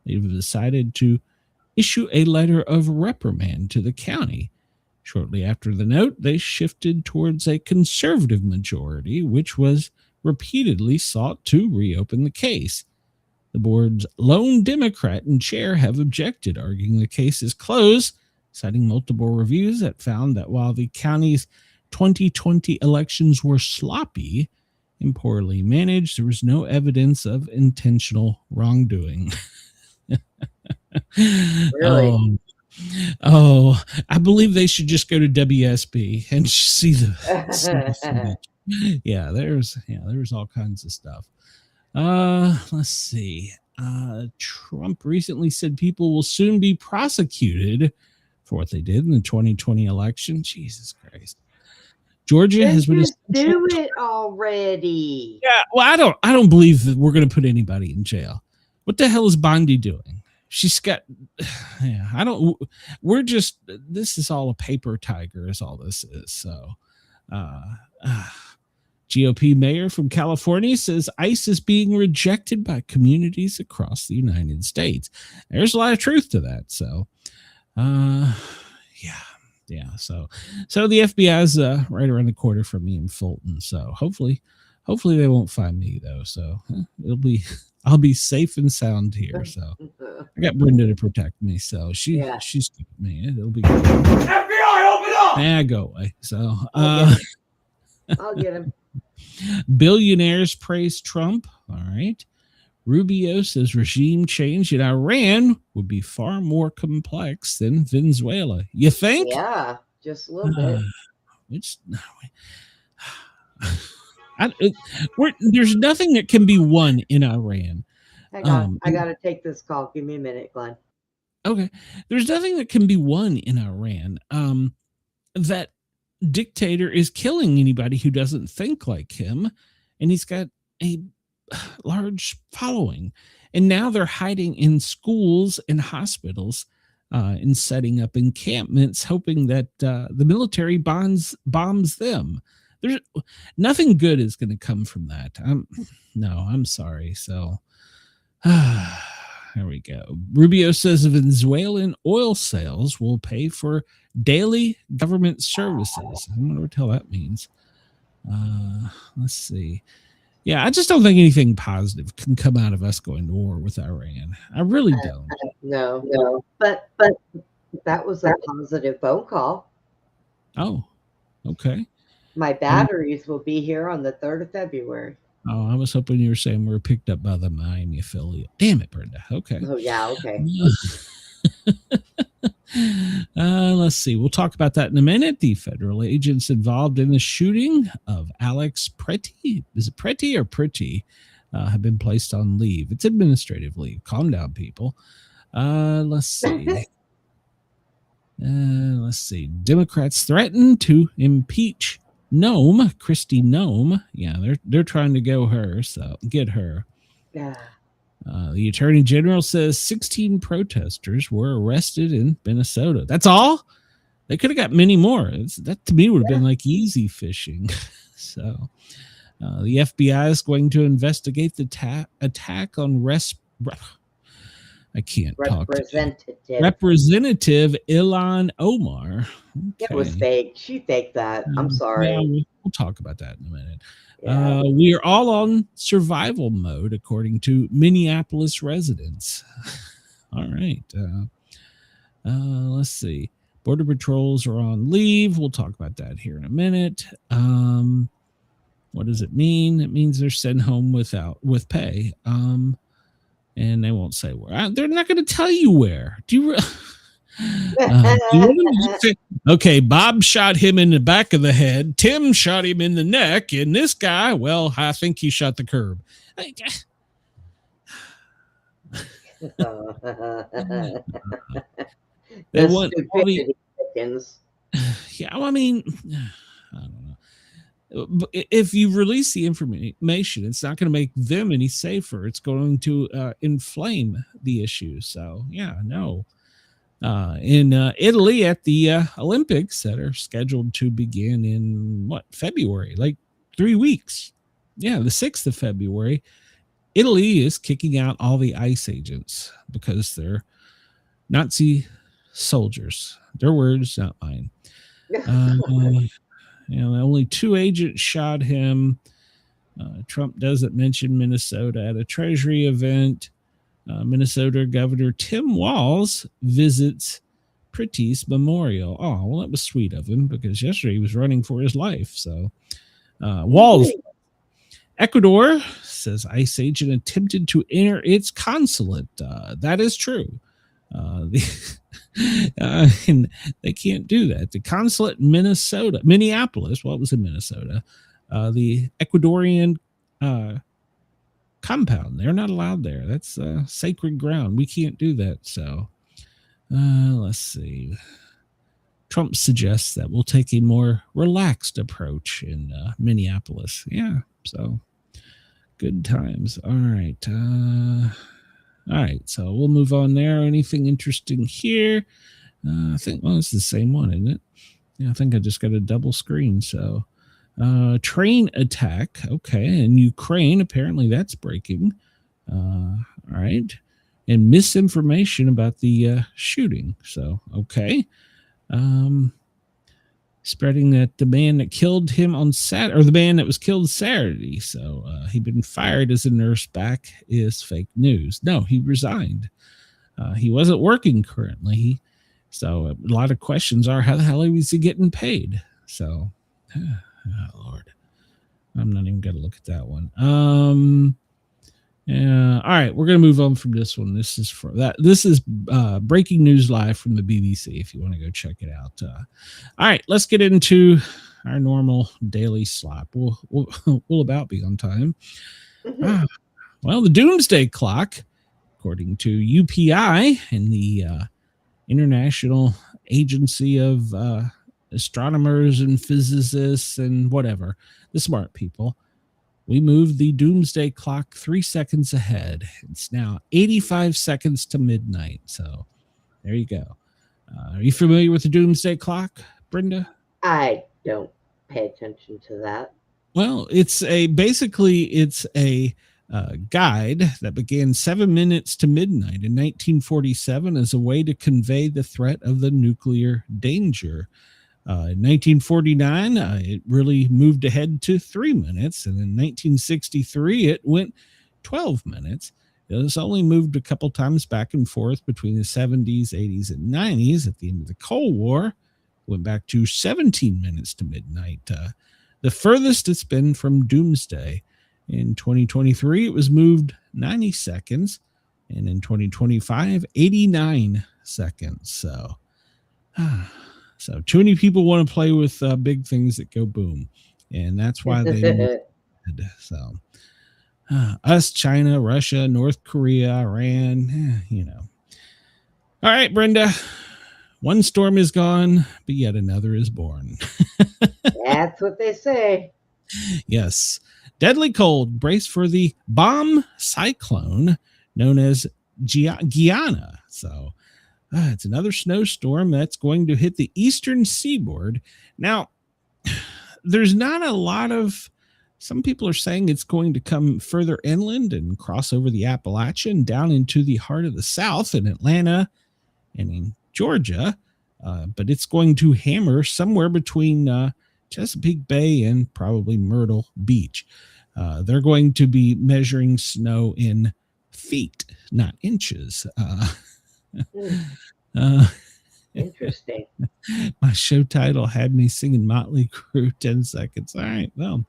they've decided to issue a letter of reprimand to the county. Shortly after the note, they shifted towards a conservative majority, which was repeatedly sought to reopen the case. The board's lone Democrat and chair have objected, arguing the case is closed, citing multiple reviews that found that while the county's 2020 elections were sloppy and poorly managed, there was no evidence of intentional wrongdoing. Really? Oh, I believe they should just go to WSB and see the yeah, there's all kinds of stuff. Let's see. Trump recently said people will soon be prosecuted for what they did in the 2020 election. Jesus Christ. Georgia has been do it already. Yeah, well, I don't believe that we're going to put anybody in jail. What the hell is Bondi doing? She's got, yeah, this is all a paper tiger is all this is. So, GOP mayor from California says ICE is being rejected by communities across the United States. There's a lot of truth to that. So, yeah. So the FBI is right around the corner from me in Fulton. So hopefully they won't find me though. So I'll be safe and sound here. So I got Brenda to protect me. So she's keeping me. It'll be good. FBI, open up! Go away. So I'll get him. Billionaires praise Trump. All right. Rubio says regime change in Iran would be far more complex than Venezuela. You think? Yeah, just a little bit. It's there's nothing that can be won in Iran. Hang on, I got to take this call. Give me a minute, Glenn. Okay. There's nothing that can be won in Iran. That dictator is killing anybody who doesn't think like him, and he's got a large following. And now they're hiding in schools and hospitals and setting up encampments, hoping that the military bombs them. There's nothing good is going to come from that. I'm sorry. So there we go. Rubio says Venezuelan oil sales will pay for daily government services. I wonder what the hell that means. Let's see. Yeah, I just don't think anything positive can come out of us going to war with Iran. I really don't. No. But that was a positive phone call. Oh, okay. My batteries will be here on the 3rd of February. Oh, I was hoping you were saying we were picked up by the Miami affiliate. Damn it, Brenda. Okay. Oh, yeah, okay. Let's see. We'll talk about that in a minute. The federal agents involved in the shooting of Alex Pretty, is it Pretty or Pretty, have been placed on leave. It's administrative leave. Calm down, people. Let's see. Democrats threaten to impeach Kristi Noem. Yeah, they're trying to get her. Yeah. The attorney general says 16 protesters were arrested in Minnesota. That's all? They could have got many more. That to me would have been like easy fishing. So the FBI is going to investigate the attack on Representative Ilhan Omar. Okay. It was fake. She faked that. I'm sorry. Yeah, we'll talk about that in a minute. Yeah. We are all on survival mode, according to Minneapolis residents. All right. Let's see. Border patrols are on leave. We'll talk about that here in a minute. What does it mean? It means they're sent home with pay. And they won't say where. They're not going to tell you where. Do you okay, Bob shot him in the back of the head. Tim shot him in the neck. And this guy, well, I think he shot the curb. They want yeah, well, I mean, I don't know. If you release the information, it's not going to make them any safer. It's going to inflame the issue. So, yeah, no. In Italy at the Olympics that are scheduled to begin in February, like 3 weeks. Yeah, the 6th of February. Italy is kicking out all the ICE agents because they're Nazi soldiers. Their words, not mine. Only 2 agents shot him. Trump doesn't mention Minnesota at a Treasury event. Minnesota Governor Tim Walz visits Pretty's memorial. Oh, well, that was sweet of him because yesterday he was running for his life. So, Walz. Ecuador says ICE agent attempted to enter its consulate. That is true. And they can't do that. The consulate in Minneapolis, well, it was in Minnesota, the Ecuadorian compound, they're not allowed there. That's sacred ground. We can't do that. So let's see. Trump suggests that we'll take a more relaxed approach in Minneapolis. Yeah, so good times. All right. So we'll move on there. Anything interesting here? I think, it's the same one, isn't it? Yeah, I think I just got a double screen. So train attack. Okay. In Ukraine, apparently that's breaking. All right. And misinformation about the shooting. So, okay. Spreading that the man that killed him on Saturday, or the man that was killed Saturday, so he'd been fired as a nurse back, is fake news. No, he resigned. He wasn't working currently. So a lot of questions are, how the hell was he getting paid? So, Lord, I'm not even going to look at that one. All right, we're going to move on from this one. This is breaking news live from the BBC if you want to go check it out. All right, let's get into our normal daily slop. We'll about be on time. Well, the Doomsday Clock, according to UPI and the International Agency of Astronomers and Physicists and whatever, the smart people, we moved the Doomsday Clock 3 seconds ahead. It's now 85 seconds to midnight. So there you go. Are you familiar with the Doomsday Clock, Brenda? I don't pay attention to that. Well, it's a guide that began 7 minutes to midnight in 1947 as a way to convey the threat of the nuclear danger. In 1949, it really moved ahead to 3 minutes, and in 1963, it went 12 minutes. It was only moved a couple times back and forth between the 70s, 80s, and 90s. At the end of the Cold War, went back to 17 minutes to midnight. The furthest it's been from doomsday. In 2023, it was moved 90 seconds, and in 2025, 89 seconds. So too many people want to play with big things that go boom, and that's why they so us, China, Russia, North Korea, Iran, All right, Brenda, one storm is gone, but yet another is born. That's what they say. Yes. Deadly cold. Brace for the bomb cyclone known as Guyana. So it's another snowstorm that's going to hit the eastern seaboard. Now, there's not a lot of, some people are saying it's going to come further inland and cross over the Appalachian down into the heart of the South in Atlanta and in Georgia. But it's going to hammer somewhere between Chesapeake Bay and probably Myrtle Beach. They're going to be measuring snow in feet, not inches. Interesting. My show title had me singing Motley Crue 10 seconds. All right, well.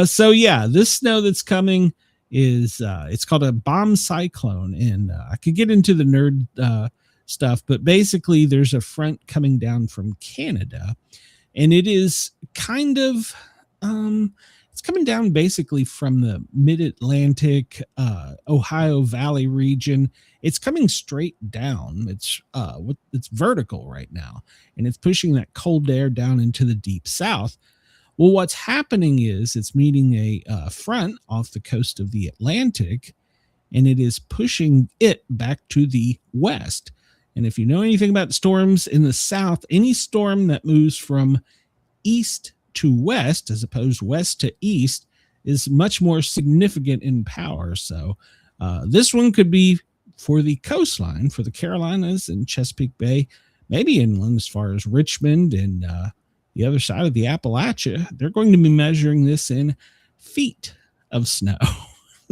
So yeah, this snow that's coming is, it's called a bomb cyclone. And I could get into the nerd stuff, but basically there's a front coming down from Canada. And it is kind of, it's coming down basically from the mid-Atlantic, Ohio Valley region. It's coming straight down. It's vertical right now, and it's pushing that cold air down into the deep south. Well, what's happening is it's meeting a front off the coast of the Atlantic, and it is pushing it back to the west. And if you know anything about storms in the south, any storm that moves from east to west, as opposed west to east, is much more significant in power. So this one could be for the coastline, for the Carolinas and Chesapeake Bay, maybe inland as far as Richmond and the other side of the Appalachia. They're going to be measuring this in feet of snow.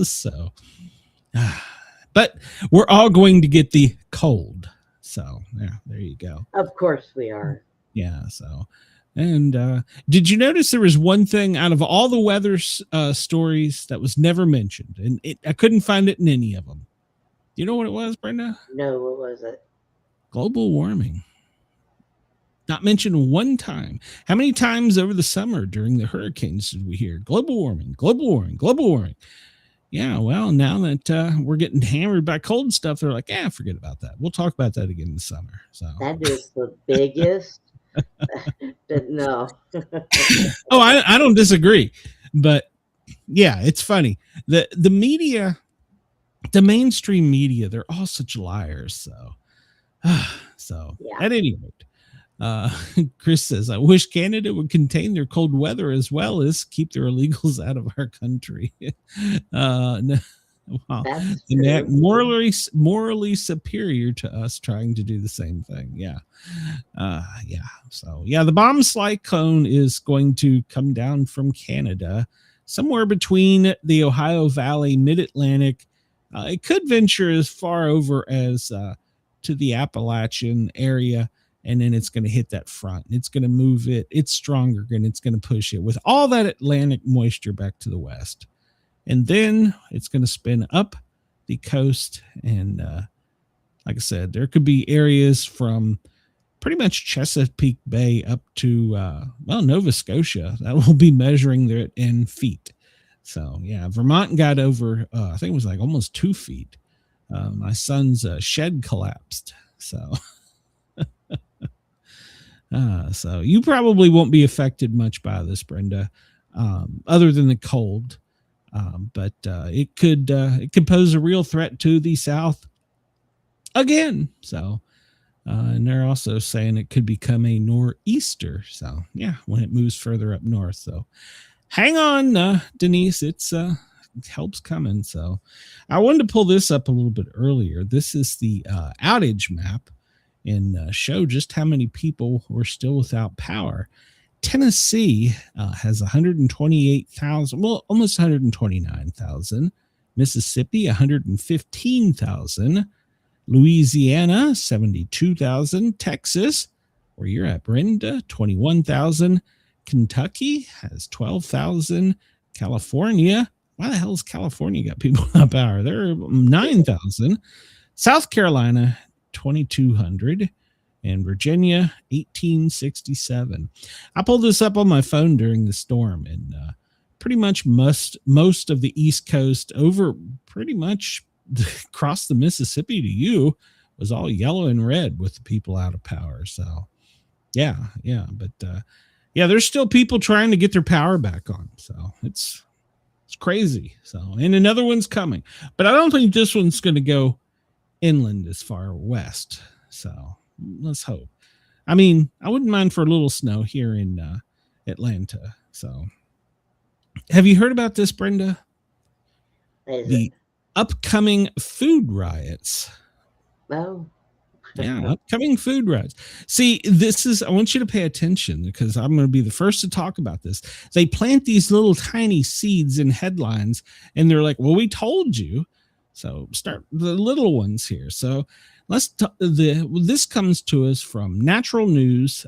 So, but we're all going to get the cold. So yeah, there you go. Of course we are. Yeah. So, and did you notice there was one thing out of all the weather stories that was never mentioned, and I couldn't find it in any of them. Do you know what it was, Brenda? No, what was it? Global warming. Not mentioned one time. How many times over the summer during the hurricanes did we hear global warming, global warming, global warming? Yeah, well, now that we're getting hammered by cold stuff, they're like, forget about that. We'll talk about that again in the summer. So that is the biggest. No. Oh, I don't disagree, but yeah, it's funny. The media, the mainstream media, they're all such liars. So Yeah. At any rate, Chris says, I wish Canada would contain their cold weather as well as keep their illegals out of our country. No, wow. And that morally superior to us trying to do the same thing. Yeah. So yeah, the bomb cyclone is going to come down from Canada, somewhere between the Ohio Valley, mid-Atlantic. It could venture as far over as to the Appalachian area. And then it's going to hit that front. It's going to move it. It's stronger, and it's going to push it with all that Atlantic moisture back to the west. And then it's going to spin up the coast. And like I said, there could be areas from pretty much Chesapeake Bay up to, Nova Scotia. That will be measuring it in feet. So, yeah, Vermont got over, I think it was like almost 2 feet. My son's shed collapsed. So, so you probably won't be affected much by this, Brenda, other than the cold. But it could pose a real threat to the South again. So, and they're also saying it could become a nor'easter. So, yeah, when it moves further up north. So, hang on, Denise. It's help's coming. So, I wanted to pull this up a little bit earlier. This is the outage map and show just how many people were still without power. Tennessee has 128,000, well, almost 129,000. Mississippi, 115,000. Louisiana, 72,000. Texas, where you're at, Brenda, 21,000. Kentucky has 12,000. California, why the hell has California got people without power? They're 9,000. South Carolina, 2,200. And Virginia, 1867. I pulled this up on my phone during the storm, and pretty much most of the East Coast over pretty much across the Mississippi to you was all yellow and red with the people out of power. So, yeah. But, there's still people trying to get their power back on. So it's crazy. So, and another one's coming. But I don't think this one's going to go inland as far west. So let's hope. I mean, I wouldn't mind for a little snow here in Atlanta. So, have you heard about this, Brenda? The upcoming food riots. Well, yeah, upcoming food riots. See, I want you to pay attention because I'm going to be the first to talk about this. They plant these little tiny seeds in headlines and they're like, well, we told you. So start the little ones here. So this comes to us from Natural News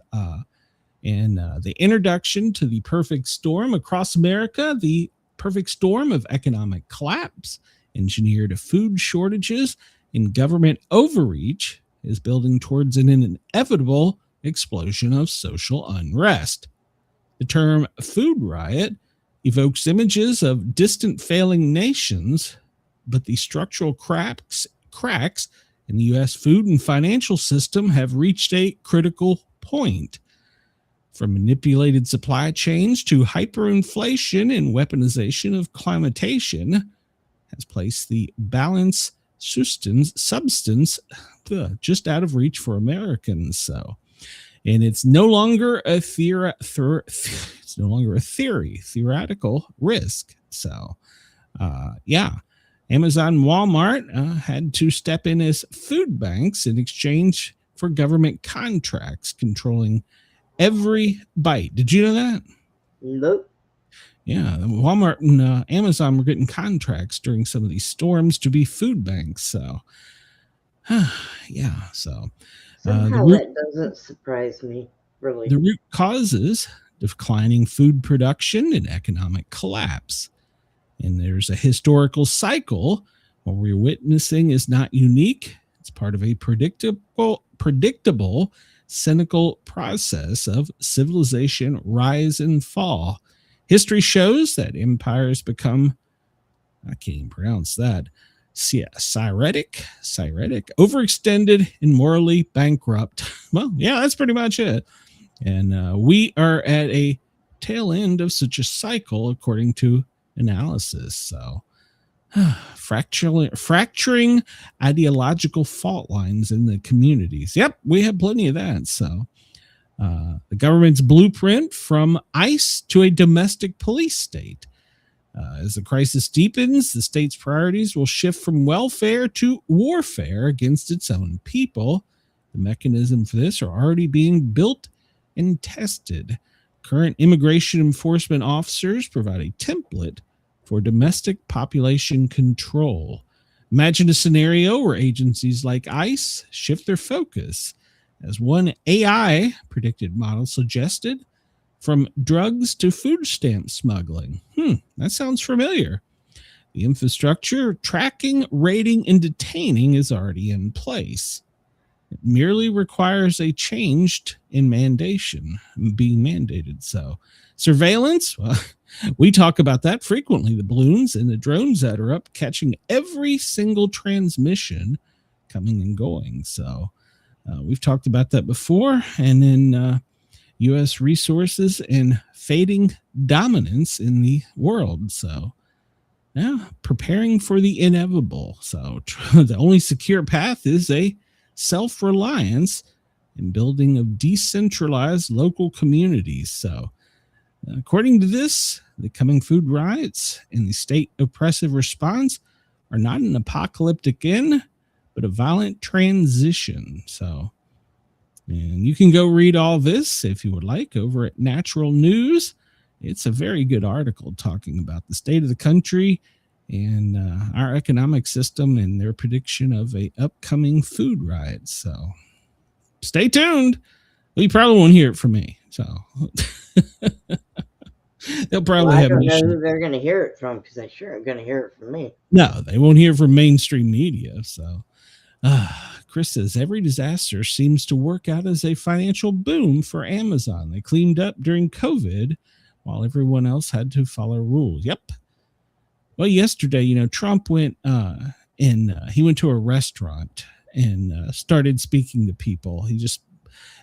and the introduction to the perfect storm across America, the perfect storm of economic collapse, engineered food shortages, and government overreach is building towards an inevitable explosion of social unrest. The term food riot evokes images of distant failing nations, but the structural cracks in the U.S. food and financial system have reached a critical point. From manipulated supply chains to hyperinflation and weaponization of climatation has placed the balance substance just out of reach for Americans. So, and it's no longer a theoretical risk. So, Amazon, Walmart had to step in as food banks in exchange for government contracts controlling every bite. Did you know that? Nope. Yeah, Walmart and Amazon were getting contracts during some of these storms to be food banks. So, so somehow that doesn't surprise me, really. The root causes declining food production and economic collapse. And there's a historical cycle what we're witnessing is not unique. It's part of a predictable, cynical process of civilization rise and fall. History shows that empires become, I can't even pronounce that, cyretic, overextended, and morally bankrupt. Well, yeah, that's pretty much it. And we are at a tail end of such a cycle, according to analysis. So, fracturing ideological fault lines in the communities. Yep, we have plenty of that. So, the government's blueprint from ICE to a domestic police state. As the crisis deepens, the state's priorities will shift from welfare to warfare against its own people. The mechanism for this are already being built and tested. Current immigration enforcement officers provide a template for domestic population control. Imagine a scenario where agencies like ICE shift their focus, as one AI predicted model suggested, from drugs to food stamp smuggling. That sounds familiar. The infrastructure, tracking, rating, and detaining is already in place. It merely requires a change in mandation, being mandated. So surveillance, well, we talk about that frequently. The balloons and the drones that are up catching every single transmission coming and going. So we've talked about that before. And then U.S. resources and fading dominance in the world. So yeah, preparing for the inevitable. So the only secure path is a self-reliance and building of decentralized local communities. So according to this, the coming food riots and the state oppressive response are not an apocalyptic end, but a violent transition. So, and you can go read all this if you would like over at Natural News. It's a very good article talking about the state of the country and our economic system and their prediction of a upcoming food riot. So stay tuned. Well, you probably won't hear it from me. So they'll probably have. I don't know who they're going to hear it from, because they sure are going to hear it from me. No, they won't hear from mainstream media. So Chris says every disaster seems to work out as a financial boom for Amazon. They cleaned up during COVID while everyone else had to follow rules. Yep. Well, yesterday, Trump went and he went to a restaurant and started speaking to people. He just,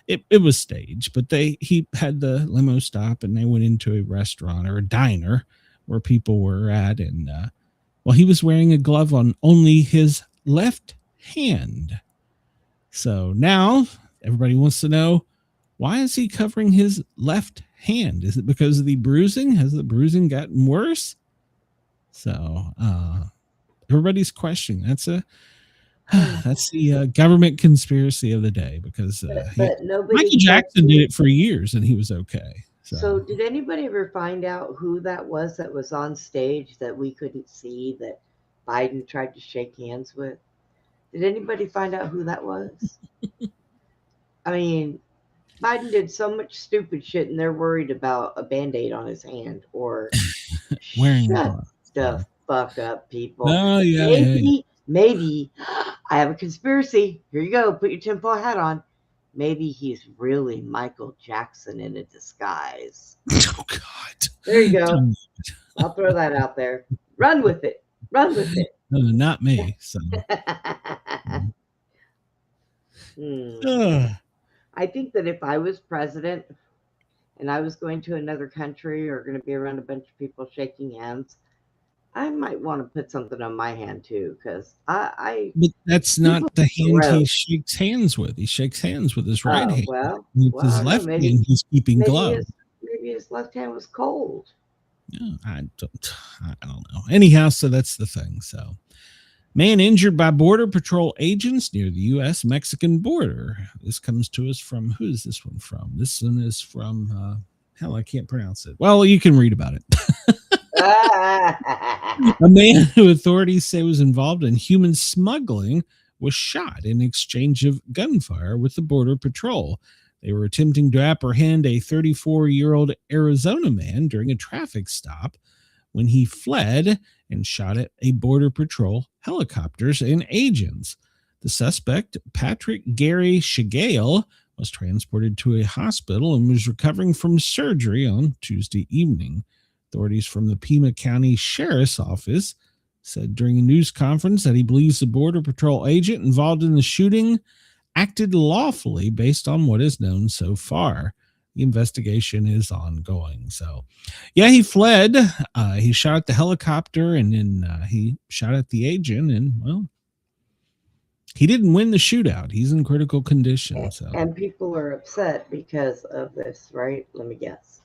it was staged, but he had the limo stop and they went into a restaurant or a diner where people were at. And he was wearing a glove on only his left hand. So now everybody wants to know, why is he covering his left hand? Is it because of the bruising? Has the bruising gotten worse? So everybody's questioning. That's the government conspiracy of the day, because Michael Jackson did it for years and he was okay. So did anybody ever find out who that was on stage that we couldn't see, that Biden tried to shake hands with? Did anybody find out who that was? I mean, Biden did so much stupid shit and they're worried about a Band-Aid on his hand or wearing the fuck up, people. Oh, yeah, maybe I have a conspiracy. Here you go. Put your tinfoil hat on. Maybe he's really Michael Jackson in a disguise. Oh, God. There you go. I'll throw that out there. Run with it. Not me. So. I think that if I was president and I was going to another country or going to be around a bunch of people shaking hands, I might want to put something on my hand too, because But that's not the hand he shakes hands with. He shakes hands with his right hand. With his left hand, he's keeping gloves. Maybe his left hand was cold. Yeah, I don't know. Anyhow, so that's the thing. So, man injured by Border Patrol agents near the U.S.-Mexican border. This comes to us from, who is this one from? This one is from, I can't pronounce it. Well, you can read about it. A man who authorities say was involved in human smuggling was shot in exchange of gunfire with the Border Patrol. They were attempting to apprehend a 34-year-old Arizona man during a traffic stop when he fled and shot at a Border Patrol helicopters and agents. The suspect, Patrick Gary Shigale, was transported to a hospital and was recovering from surgery on Tuesday evening. Authorities from the Pima County Sheriff's Office said during a news conference that he believes the Border Patrol agent involved in the shooting acted lawfully based on what is known so far. The investigation is ongoing. So, yeah, he fled. He shot at the helicopter and then he shot at the agent. And, well, he didn't win the shootout. He's in critical condition. So. And people are upset because of this, right? Let me guess.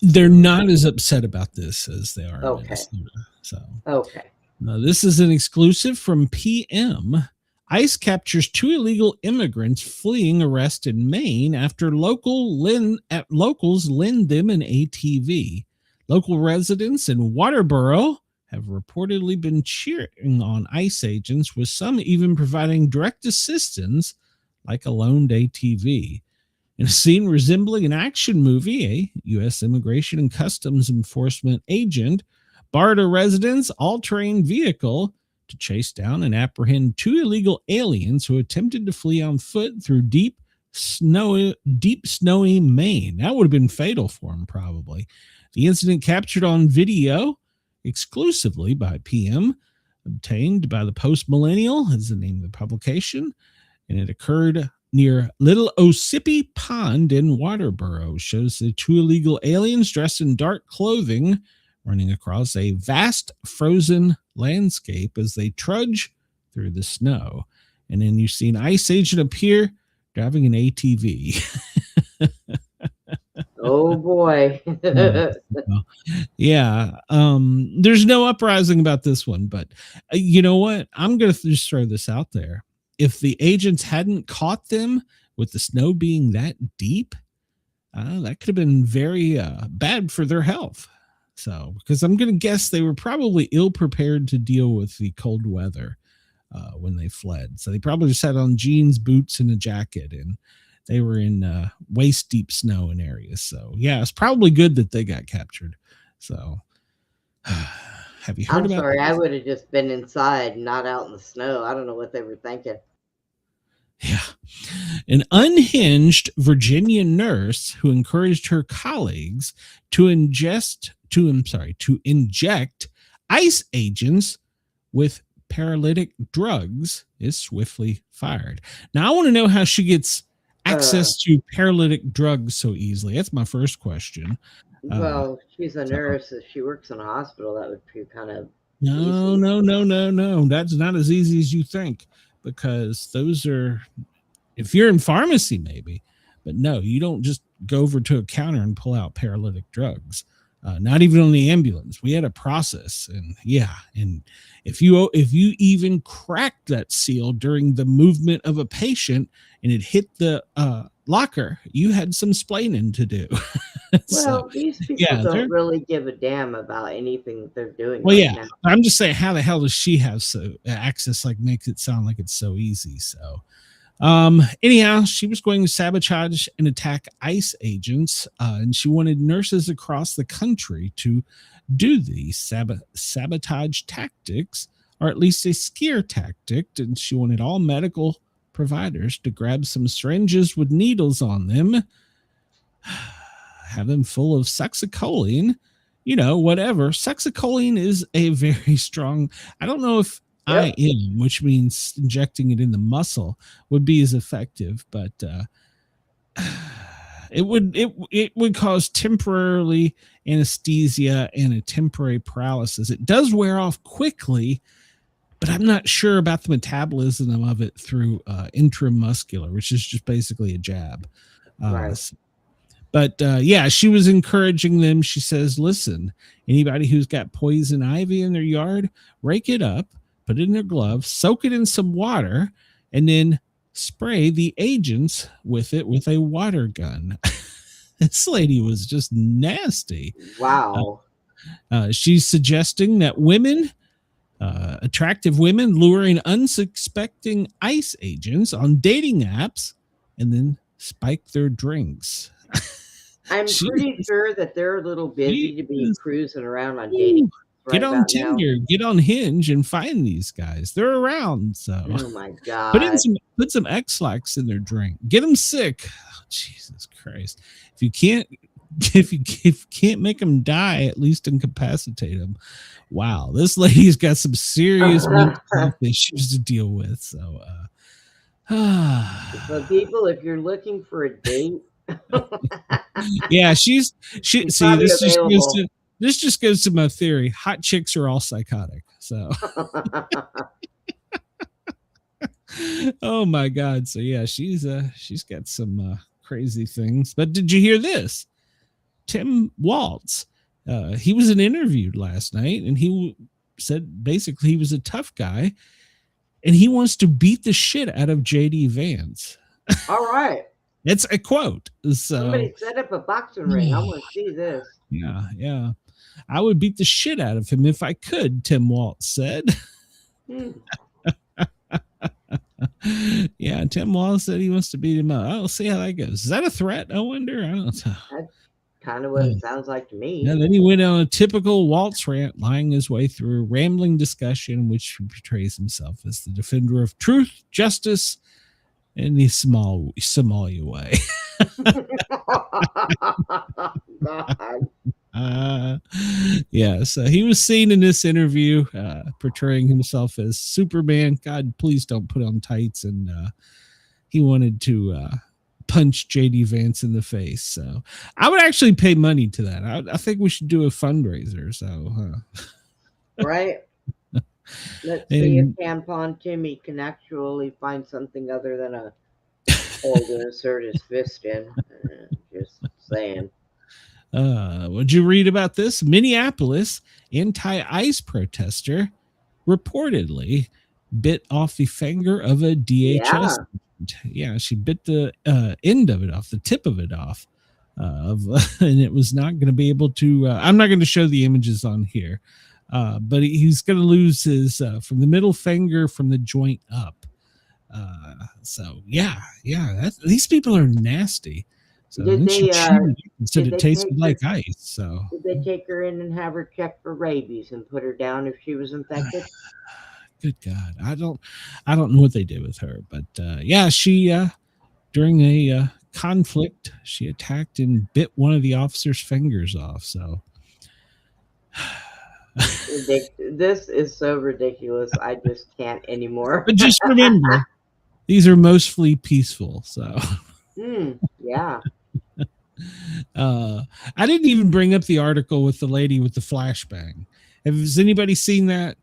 They're not as upset about this as they are. Okay. Minnesota, so. Okay. This is an exclusive from PM. ICE captures 2 illegal immigrants fleeing arrest in Maine after locals lend them an ATV. Local residents in Waterboro have reportedly been cheering on ICE agents, with some even providing direct assistance like a loaned ATV. In a scene resembling an action movie, a U.S. Immigration and Customs Enforcement agent borrowed a resident's all-terrain vehicle to chase down and apprehend 2 illegal aliens who attempted to flee on foot through deep snowy Maine. That would have been fatal for them, probably. The incident, captured on video exclusively by PM, obtained by the Post Millennial, is the name of the publication, and it occurred near Little Ossipee Pond in Waterboro. Shows the 2 illegal aliens dressed in dark clothing running across a vast frozen landscape as they trudge through the snow. And then you see an ice agent appear driving an ATV. Oh boy. Yeah. There's no uprising about this one, but you know what? I'm going to just throw this out there. If the agents hadn't caught them with the snow being that deep, that could have been very bad for their health. So, because I'm going to guess they were probably ill prepared to deal with the cold weather when they fled. So they probably just had on jeans, boots, and a jacket, and they were in waist deep snow in areas. So yeah, it's probably good that they got captured. So have you heard about I'm sorry, this? I would have just been inside, not out in the snow. I don't know what they were thinking. Yeah. An unhinged Virginia nurse who encouraged her colleagues to inject ice agents with paralytic drugs is swiftly fired. Now I want to know how she gets access to paralytic drugs so easily. That's my first question. Well, she's a nurse. If she works in a hospital, that would be kind of No. That's not as easy as you think, because those are, if you're in pharmacy, maybe, but no, you don't just go over to a counter and pull out paralytic drugs. Not even on the ambulance. We had a process, and if you even cracked that seal during the movement of a patient and it hit the locker, you had some splaining to do. Well, these people don't really give a damn about anything that they're doing. Well, right now. I'm just saying, how the hell does she have access? Like, makes it sound like it's so easy. So, anyhow, she was going to sabotage and attack ICE agents, and she wanted nurses across the country to do these sabotage tactics, or at least a scare tactic. And she wanted all medical providers to grab some syringes with needles on them, have them full of succinylcholine, whatever. Succinylcholine is a very strong, I don't know if IM, which means injecting it in the muscle, would be as effective, but it would cause temporarily anesthesia and a temporary paralysis. It does wear off quickly, but I'm not sure about the metabolism of it through intramuscular, which is just basically a jab. Right. But she was encouraging them. She says, listen, anybody who's got poison ivy in their yard, rake it up, put it in their gloves, soak it in some water, and then spray the agents with it with a water gun. This lady was just nasty. Wow. She's suggesting that women, attractive women, luring unsuspecting ICE agents on dating apps and then spike their drinks. I'm pretty sure that they're a little busy to be cruising around on dating. Get on Tinder, get on Hinge, and find these guys. They're around. So, oh my god, put some X-Lax in their drink. Get them sick. Oh, Jesus Christ! If you can't make them die, at least incapacitate them. Wow, this lady's got some serious mental health issues to deal with. So, so people, if you're looking for a date. Yeah, she see this just goes to my theory. Hot chicks are all psychotic. So oh my god. So yeah, she's got some crazy things. But did you hear this? Tim Waltz, he was interviewed last night, and he said basically he was a tough guy and he wants to beat the shit out of JD Vance. All right. It's a quote. So, somebody set up a boxing ring. I want to see this. Yeah. I would beat the shit out of him if I could, Tim Waltz said. Yeah, Tim Waltz said he wants to beat him up. I'll see how that goes. Is that a threat? I wonder. I don't know. kind of what it sounds like to me. And then he went on a typical Waltz rant, lying his way through a rambling discussion in which he portrays himself as the defender of truth, justice, and the Somalia way. God. Yeah, so he was seen in this interview portraying himself as Superman. God, please don't put on tights. And he wanted to punch JD Vance in the face. So I would actually pay money to that. I think we should do a fundraiser. So, Right? Let's see if Tampon Timmy can actually find something other than a hole to insert his fist in. Just saying. Would you read about this? Minneapolis anti-ICE protester reportedly bit off the finger of a DHS. Yeah, she bit the end of it off, the tip of it off, and it was not going to be able to. I'm not going to show the images on here, but he's going to lose his from the middle finger from the joint up. So yeah, these people are nasty. So Did they, said it tasted like ice. So did they take her in and have her checked for rabies and put her down if she was infected? Good God, I don't know what they did with her, but yeah, she during a conflict, she attacked and bit one of the officer's fingers off. So this is so ridiculous. I just can't anymore. But just remember, these are mostly peaceful. So yeah. I didn't even bring up the article with the lady with the flashbang. Has anybody seen that?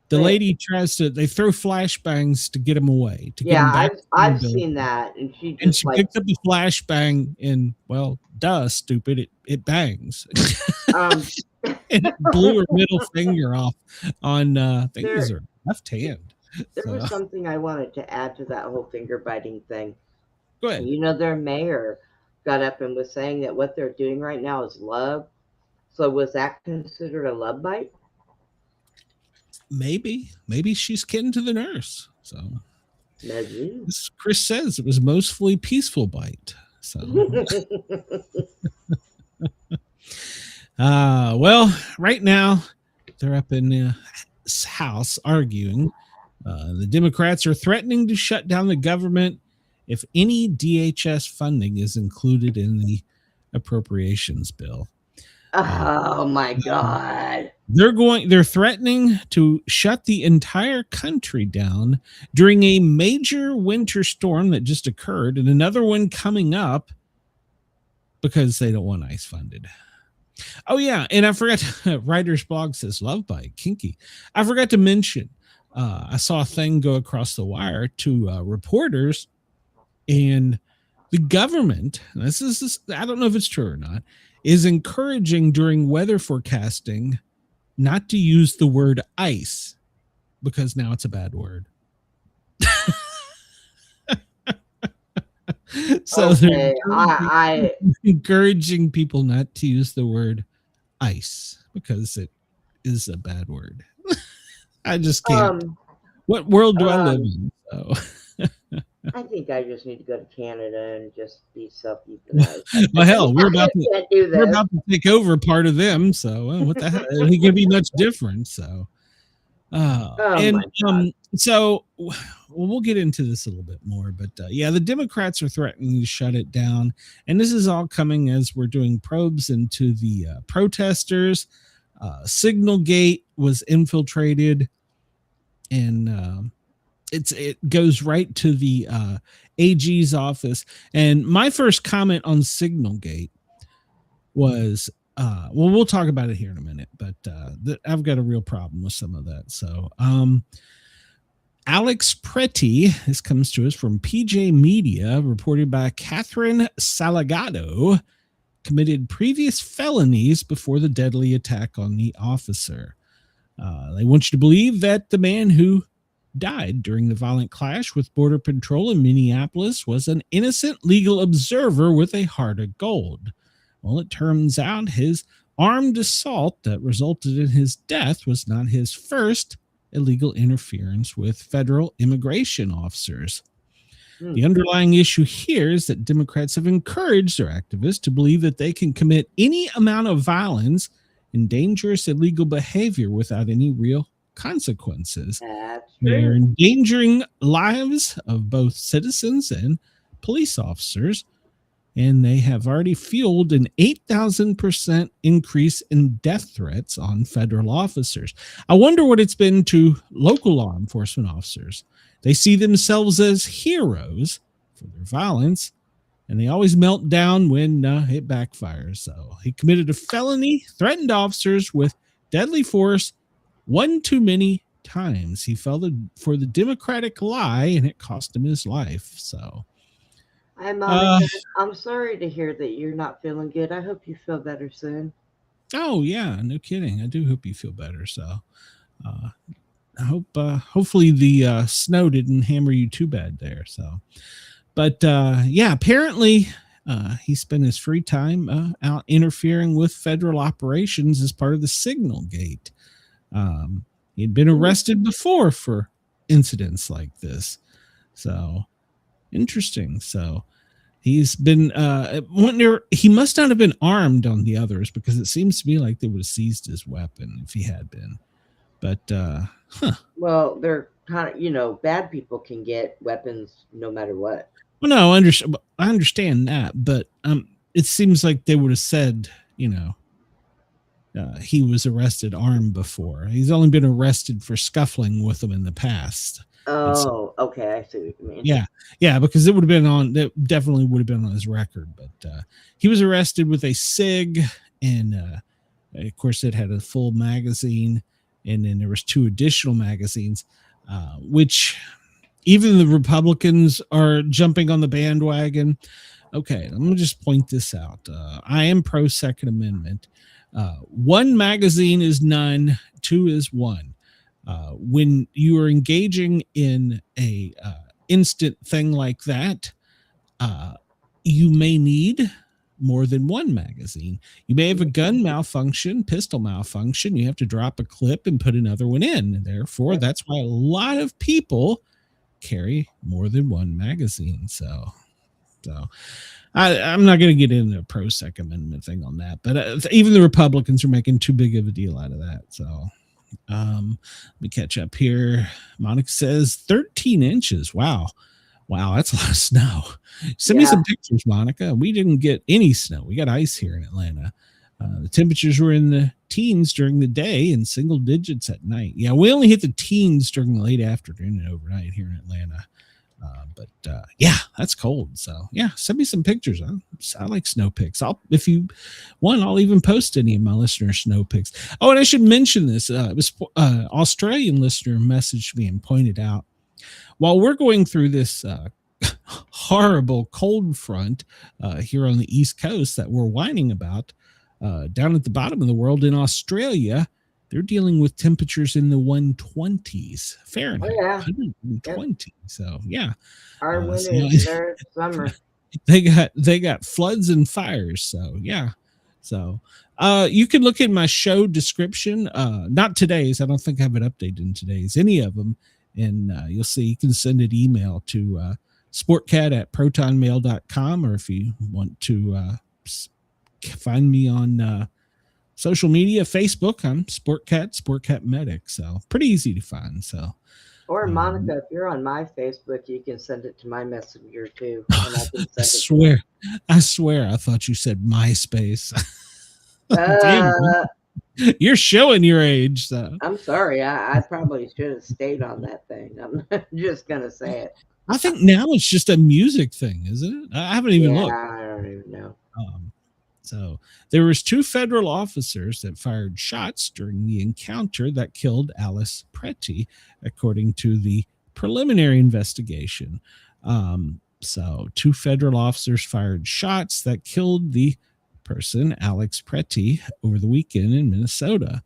The lady they throw flashbangs to get them away. I've seen that, and she picked up the flashbang, and well, duh, stupid, it bangs. And it blew her middle finger off on I think it was her left hand. There was something I wanted to add to that whole finger biting thing. Go ahead. You know, their mayor got up and was saying that what they're doing right now is love. So was that considered a love bite? Maybe she's kin to the nurse. So maybe. Chris says it was mostly peaceful bite. So well, right now they're up in the House arguing. The Democrats are threatening to shut down the government if any DHS funding is included in the appropriations bill. Oh my God. They're threatening to shut the entire country down during a major winter storm that just occurred and another one coming up because they don't want ICE funded. Oh yeah, and I forgot, Writer's Blog says love bite, kinky. I forgot to mention, I saw a thing go across the wire to reporters, and the government, this is I don't know if it's true or not, is encouraging during weather forecasting not to use the word ice because now it's a bad word. So okay, they're encouraging people not to use the word ice because it is a bad word. I just can't. What world do I live in? So. I think I just need to go to Canada and just be self-euthanized. Well, hell, we're about to take over part of them. So what the hell? It can be much different. So, so we'll get into this a little bit more. But yeah, the Democrats are threatening to shut it down, and this is all coming as we're doing probes into the protesters. Signalgate was infiltrated, and it goes right to the AG's office. And my first comment on Signalgate was, well, we'll talk about it here in a minute, but I've got a real problem with some of that. So Alex Pretty, this comes to us from PJ Media, reported by Catherine Salgado, committed previous felonies before the deadly attack on the officer. They want you to believe that the man who died during the violent clash with Border Patrol in Minneapolis was an innocent legal observer with a heart of gold. Well, it turns out his armed assault that resulted in his death was not his first illegal interference with federal immigration officers. The underlying issue here is that Democrats have encouraged their activists to believe that they can commit any amount of violence and dangerous illegal behavior without any real consequences. That's They're true. endangering lives of both citizens and police officers, and they have already fueled an 8,000% increase in death threats on federal officers. I wonder what it's been to local law enforcement officers. They see themselves as heroes for their violence, and they always melt down when it backfires. So he committed a felony, threatened officers with deadly force one too many times. He fell for the Democratic lie, and it cost him his life. So Hi, Monica. I'm sorry to hear that you're not feeling good. I hope you feel better soon. Oh yeah, no kidding. I do hope you feel better. So I hope hopefully the snow didn't hammer you too bad there. So, but yeah, apparently he spent his free time out interfering with federal operations as part of the Signal Gate. He'd been arrested before for incidents like this. So interesting. So he's been he must not have been armed on the others, because it seems to me like they would have seized his weapon if he had been. But Well, they're kind of, bad people can get weapons no matter what. well, no, I understand that, but it seems like they would have said, he was arrested armed before. He's only been arrested for scuffling with them in the past. Oh, okay. I see what you mean. Yeah, because it would have been definitely would have been on his record. But he was arrested with a SIG, and of course it had a full magazine, and then there was 2 additional magazines, which even the Republicans are jumping on the bandwagon. Okay, let me just point this out. I am pro Second Amendment. 1 magazine is none, 2 is 1. When you are engaging in a instant thing like that, you may need more than 1 magazine. You may have a gun malfunction, pistol malfunction. You have to drop a clip and put another one in. And therefore, that's why a lot of people carry more than 1 magazine. So I'm not going to get into a pro Second Amendment thing on that, but even the Republicans are making too big of a deal out of that. So let me catch up here. Monica says 13 inches. Wow, that's a lot of snow. Send me some pictures, Monica. We didn't get any snow. We got ice here in Atlanta. The temperatures were in the teens during the day and single digits at night. Yeah, we only hit the teens during the late afternoon and overnight here in Atlanta. But yeah, that's cold. So yeah, send me some pictures. I like snow pics. If you want, I'll even post any of my listeners' snow pics. Oh, and I should mention this. It was Australian listener messaged me and pointed out, while we're going through this horrible cold front here on the East Coast that we're whining about, down at the bottom of the world in Australia, they're dealing with temperatures in the 120s Fahrenheit. Oh, yeah. 120. Yep. So yeah, our winter is their summer. They got floods and fires. So yeah. So you can look at my show description. Not today's. I don't think I have it updated in today's. Any of them, and you'll see. You can send an email to sportcat@protonmail.com, or if you want to find me on social media, Facebook, I'm Sportcat Medic. So pretty easy to find. So, or Monica, if you're on my Facebook, you can send it to my messenger too. And I can send I swear, I thought you said MySpace. Damn, you're showing your age. So I'm sorry. I probably should have stayed on that thing. I'm just gonna say it. I think now it's just a music thing, isn't it? I haven't even looked. I don't even know. So there was 2 federal officers that fired shots during the encounter that killed Alice Pretty, according to the preliminary investigation. So 2 federal officers fired shots that killed the person, Alex Pretty, over the weekend in Minnesota.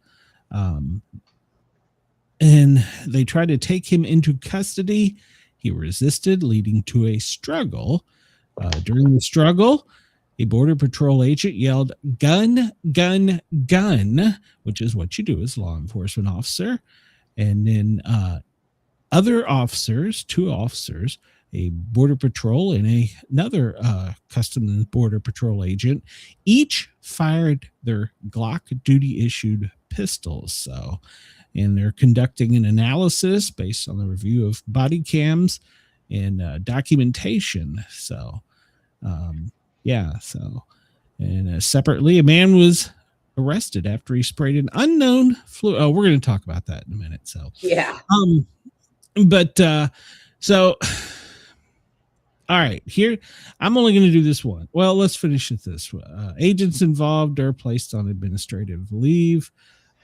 And they tried to take him into custody. He resisted, leading to a struggle. During the struggle, a Border Patrol agent yelled, "Gun, gun, gun," which is what you do as a law enforcement officer. And then other officers, 2 officers, a border patrol and another Customs and Border Patrol agent, each fired their Glock duty issued pistols. So, and they're conducting an analysis based on the review of body cams and documentation. So, and separately, a man was arrested after he sprayed an unknown fluid. Oh, we're going to talk about that in a minute. So, Yeah. So, all right, here, I'm only going to do this one. Well, let's finish with this. Agents involved are placed on administrative leave.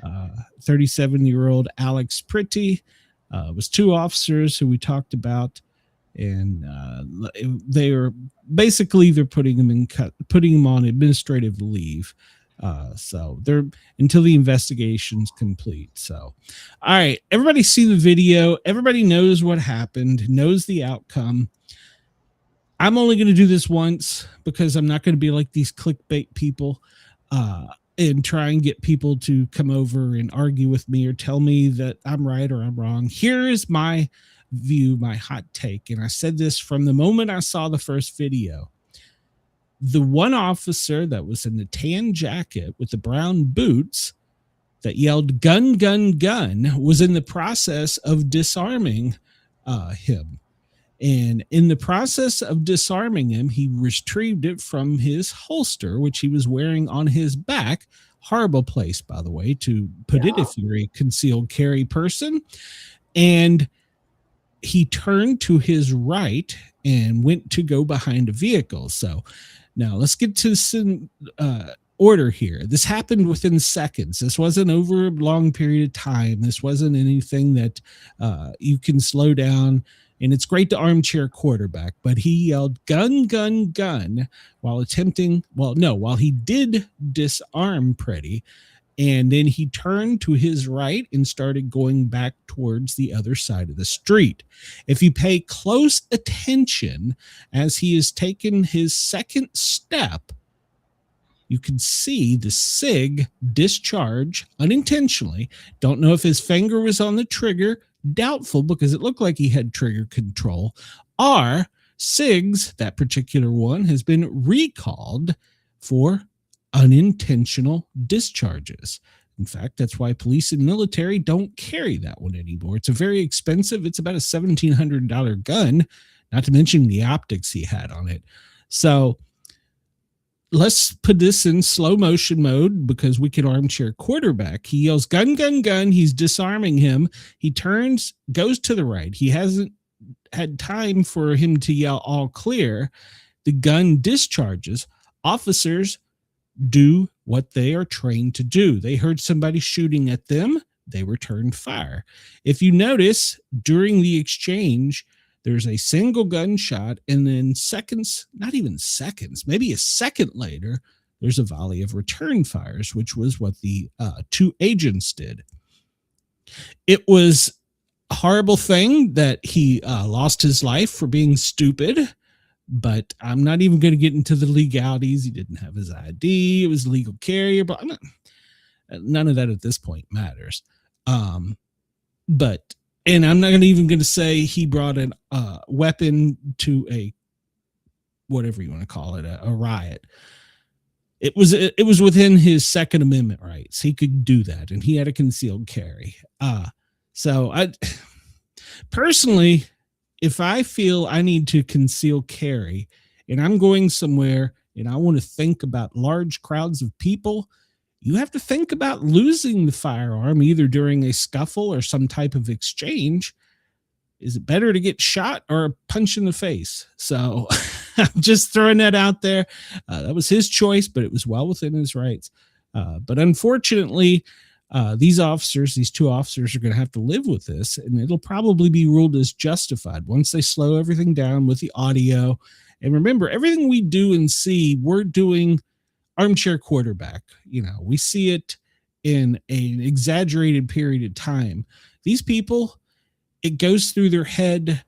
37-year-old Alex Pretty was two officers who we talked about, and they are basically they're putting him on administrative leave. So they're until the investigation's complete. So, all right, everybody see the video. Everybody knows what happened, knows the outcome. I'm only going to do this once because I'm not going to be like these clickbait people and try and get people to come over and argue with me or tell me that I'm right or I'm wrong. Here is my view, my hot take. And I said this from the moment I saw the first video. The one officer that was in the tan jacket with the brown boots that yelled gun, gun, gun was in the process of disarming him. And in the process of disarming him, he retrieved it from his holster, which he was wearing on his back. Horrible place, by the way, to put it if you're a concealed carry person. And he turned to his right and went to go behind a vehicle. So now let's get to some order here. This happened within seconds. This wasn't over a long period of time. This wasn't anything that you can slow down. And it's great to armchair quarterback, but he yelled gun, gun, gun while he did disarm Pretty. And then he turned to his right and started going back towards the other side of the street. If you pay close attention as he is taking his second step, you can see the SIG discharge unintentionally. Don't know if his finger was on the trigger. Doubtful, because it looked like he had trigger control. Or SIGs, that particular one, has been recalled for unintentional discharges. In fact, that's why police and military don't carry that one anymore. It's a very expensive. It's about a $1,700 gun, not to mention the optics he had on it. So let's put this in slow motion mode because we can armchair quarterback. He yells gun, gun, gun. He's disarming him. He turns, goes to the right. He hasn't had time for him to yell all clear. The gun discharges. Officers do what they are trained to do. They heard somebody shooting at them. They returned fire. If you notice, during the exchange, there's a single gunshot, and then seconds, not even seconds, maybe a second later, there's a volley of return fires, which was what the two agents did. It was a horrible thing that he lost his life for being stupid, but I'm not even going to get into the legalities. He didn't have his ID. It was legal carrier, but none of that at this point matters. And I'm not even going to say he brought a weapon to a, whatever you want to call it, a riot. It was within his Second Amendment rights. He could do that, and he had a concealed carry. So I personally, if I feel I need to conceal carry and I'm going somewhere and I want to think about large crowds of people, you have to think about losing the firearm either during a scuffle or some type of exchange. Is it better to get shot or a punch in the face? So I'm just throwing that out there. That was his choice, but it was well within his rights. But unfortunately, these two officers are going to have to live with this, and it'll probably be ruled as justified once they slow everything down with the audio. And remember, everything we do and see, we're doing armchair quarterback. We see it in an exaggerated period of time. These people, it goes through their head.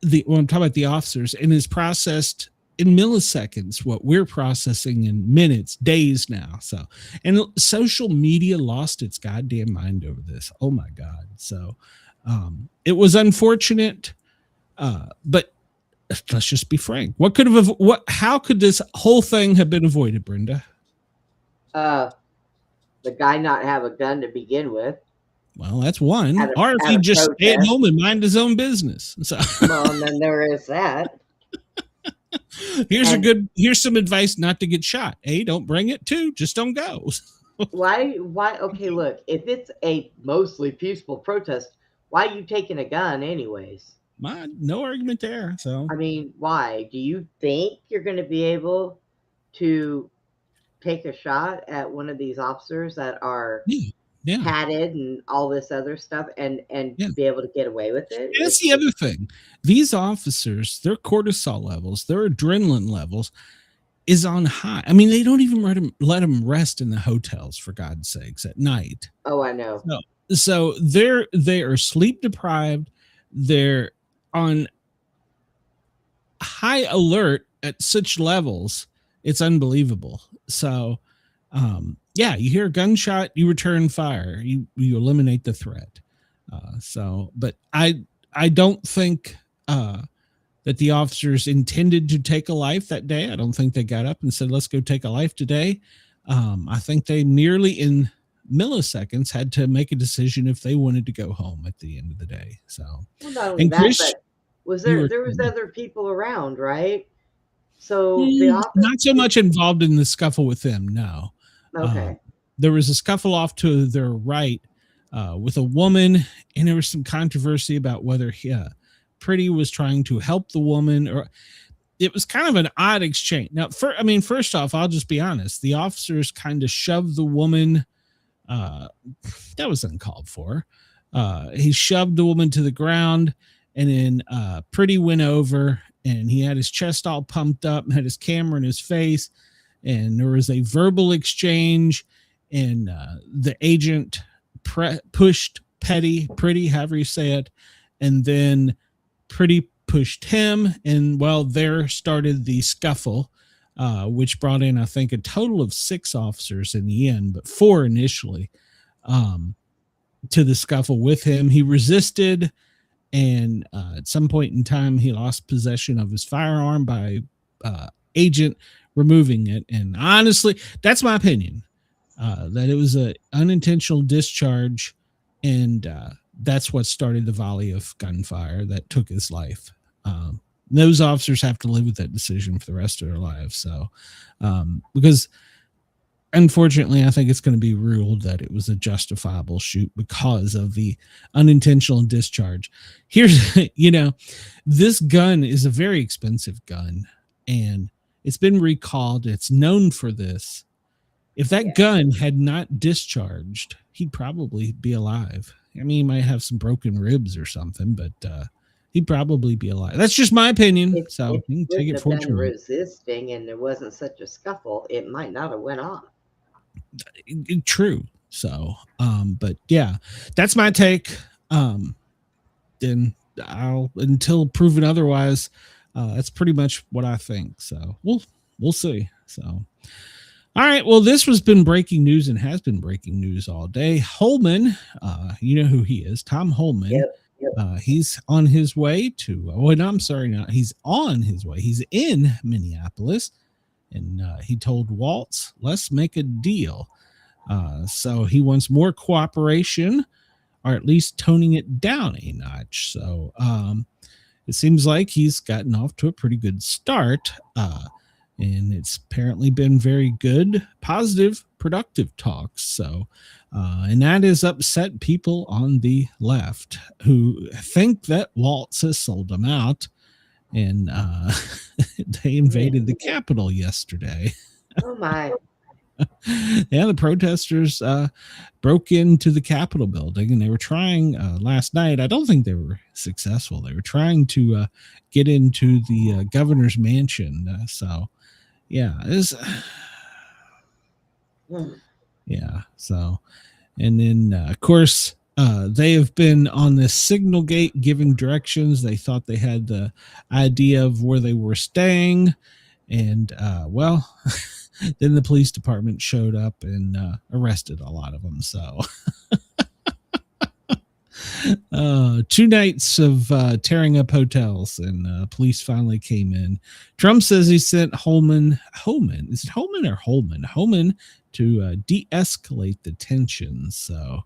I'm talking about the officers, and is processed in milliseconds what we're processing in minutes, days now. So, and social media lost its goddamn mind over this. Oh my God. So it was unfortunate. But let's just be frank. How could this whole thing have been avoided, Brenda? The guy not have a gun to begin with. Well, that's one. Or if he just stay at home and mind his own business. So. Well, and then there is that. Here's some advice not to get shot. A, don't bring it. 2, just don't go. Why? Okay, look, if it's a mostly peaceful protest, why are you taking a gun anyways? No argument there. So I mean, why? Do you think you're going to be able to take a shot at one of these officers that are padded and all this other stuff and be able to get away with it? That's the other thing. These officers, their cortisol levels, their adrenaline levels is on high. I mean, they don't even let them rest in the hotels, for God's sakes, at night. Oh, I know. So they are sleep deprived. They're on high alert at such levels. It's unbelievable. So, you hear a gunshot, you return fire, you eliminate the threat. But I don't think that the officers intended to take a life that day. I don't think they got up and said, let's go take a life today. I think they merely in milliseconds had to make a decision if they wanted to go home at the end of the day. So, well, not only that, but there was other people around, right? So not so much involved in the scuffle with them. No. Okay. There was a scuffle off to their right with a woman, and there was some controversy about whether Pretty was trying to help the woman, or it was kind of an odd exchange. Now, first off, I'll just be honest. The officers kind of shoved the woman. That was uncalled for. He shoved the woman to the ground, and then Pretty went over, and he had his chest all pumped up and had his camera in his face, and there was a verbal exchange, and the agent pushed Pretty, however you say it, and then Pretty pushed him, and there started the scuffle, which brought in, I think, a total of 6 officers in the end, but 4 initially, to the scuffle with him. He resisted, and at some point in time, he lost possession of his firearm by agent removing it. And honestly, that's my opinion, that it was an unintentional discharge, and that's what started the volley of gunfire that took his life. Those officers have to live with that decision for the rest of their lives. So, because unfortunately, I think it's going to be ruled that it was a justifiable shoot because of the unintentional discharge. Here's, this gun is a very expensive gun, and it's been recalled. It's known for this. If that gun had not discharged, he'd probably be alive. I mean, he might have some broken ribs or something, but he'd probably be alive. That's just my opinion. If you can take it for true. Resisting and there wasn't such a scuffle, it might not have went off. True. So, but yeah, that's my take. Then until proven otherwise, that's pretty much what I think. So we'll see. So. All right. Well, this has been breaking news and has been breaking news all day. Holman, you know who he is, Tom Holman. Yep. He's on his way to, he's on his way. He's in Minneapolis, and he told Waltz, let's make a deal. So he wants more cooperation, or at least toning it down a notch. So it seems like he's gotten off to a pretty good start. And it's apparently been very good, positive, productive talks. So, and that has upset people on the left who think that Waltz has sold them out, and they invaded the Capitol yesterday. Oh my. Yeah, the protesters broke into the Capitol building, and they were trying last night. I don't think they were successful. They were trying to get into the governor's mansion. Yeah, yeah. So, and then of course they have been on this signal gate giving directions. They thought they had the idea of where they were staying, and then the police department showed up and arrested a lot of them. So, 2 nights of tearing up hotels, and police finally came in. Trump says he sent Holman, is it Holman or Holman? Holman to de-escalate the tensions. So,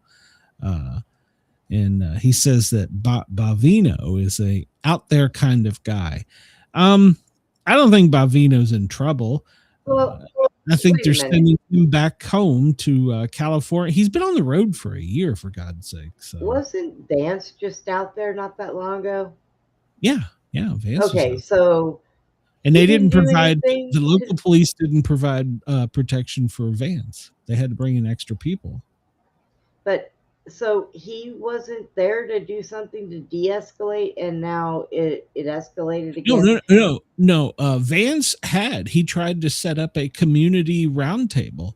and he says that Bavino is a out there kind of guy. I don't think Bavino's in trouble. Well, I think wait a they're minute. sending him back home to California. He's been on the road for a year, for God's sake. So Wasn't Vance just out there not that long ago? yeah, Vance. Okay, was out. so And they he didn't do provide, anything the local police didn't provide protection for Vance. They had to bring in extra people. But so he wasn't there to do something to de-escalate, and now it escalated again. No. Vance he tried to set up a community roundtable,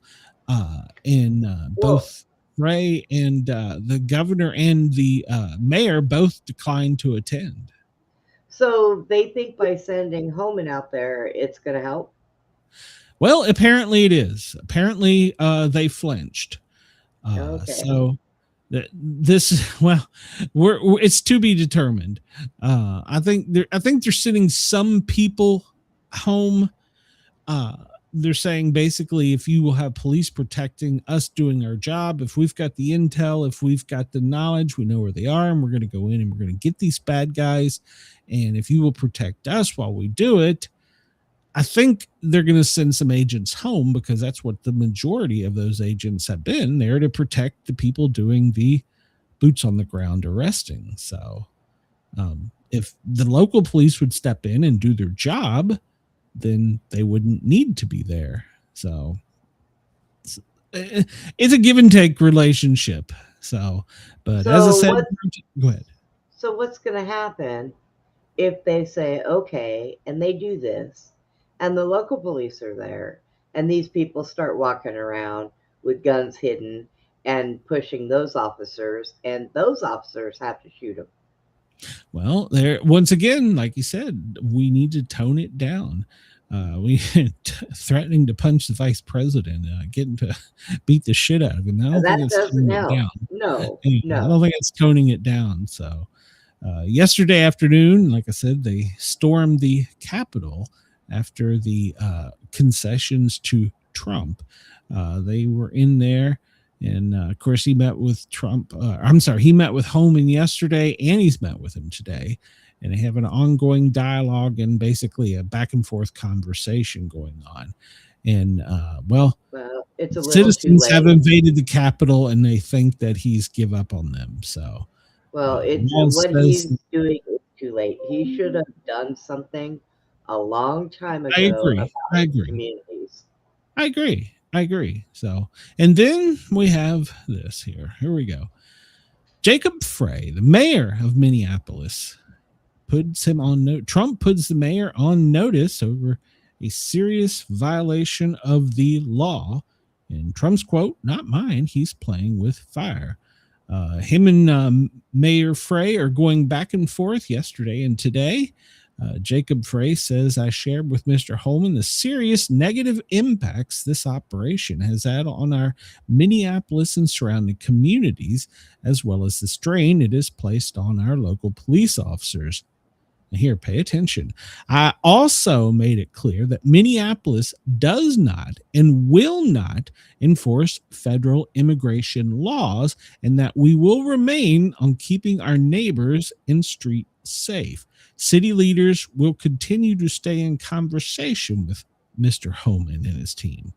and both Ray and the governor and the mayor both declined to attend. So they think by sending Holman out there, it's going to help. Well, apparently it is. Apparently they flinched. Okay. So it's to be determined. I think they're sending some people home. They're saying basically, if you will have police protecting us doing our job, if we've got the intel, if we've got the knowledge, we know where they are, and we're going to go in and we're going to get these bad guys. And if you will protect us while we do it, I think they're going to send some agents home, because that's what the majority of those agents have been there, to protect the people doing the boots on the ground arresting. So if the local police would step in and do their job, then they wouldn't need to be there. So it's a give and take relationship. So, but as I said, go ahead. So what's going to happen if they say, okay, and they do this, and the local police are there, and these people start walking around with guns hidden and pushing those officers, and those officers have to shoot them? Well, there, once again, like you said, we need to tone it down. We threatening to punch the vice president, getting to beat the shit out of him. I don't think it's toning it down. No. I don't think it's toning it down. So yesterday afternoon, like I said, they stormed the Capitol after the concessions to Trump. They were in there, and of course he met with Trump. He met with Holman yesterday, and he's met with him today, and they have an ongoing dialogue and basically a back and forth conversation going on. And well, it's a citizens have invaded the Capitol, and they think that he's give up on them. So, it's what he's doing is too late. He should have done something a long time ago. I agree. Communities. I agree. So, and then we have this here. Here we go. Jacob Frey, the mayor of Minneapolis, puts him on note. Trump puts the mayor on notice over a serious violation of the law. And Trump's quote, "Not mine. He's playing with fire." Him and Mayor Frey are going back and forth yesterday and today. Jacob Frey says, "I shared with Mr. Holman the serious negative impacts this operation has had on our Minneapolis and surrounding communities, as well as the strain it has placed on our local police officers." Now here, pay attention. "I also made it clear that Minneapolis does not and will not enforce federal immigration laws, and that we will remain on keeping our neighbors and street safe. City leaders will continue to stay in conversation with Mr. Holman and his team."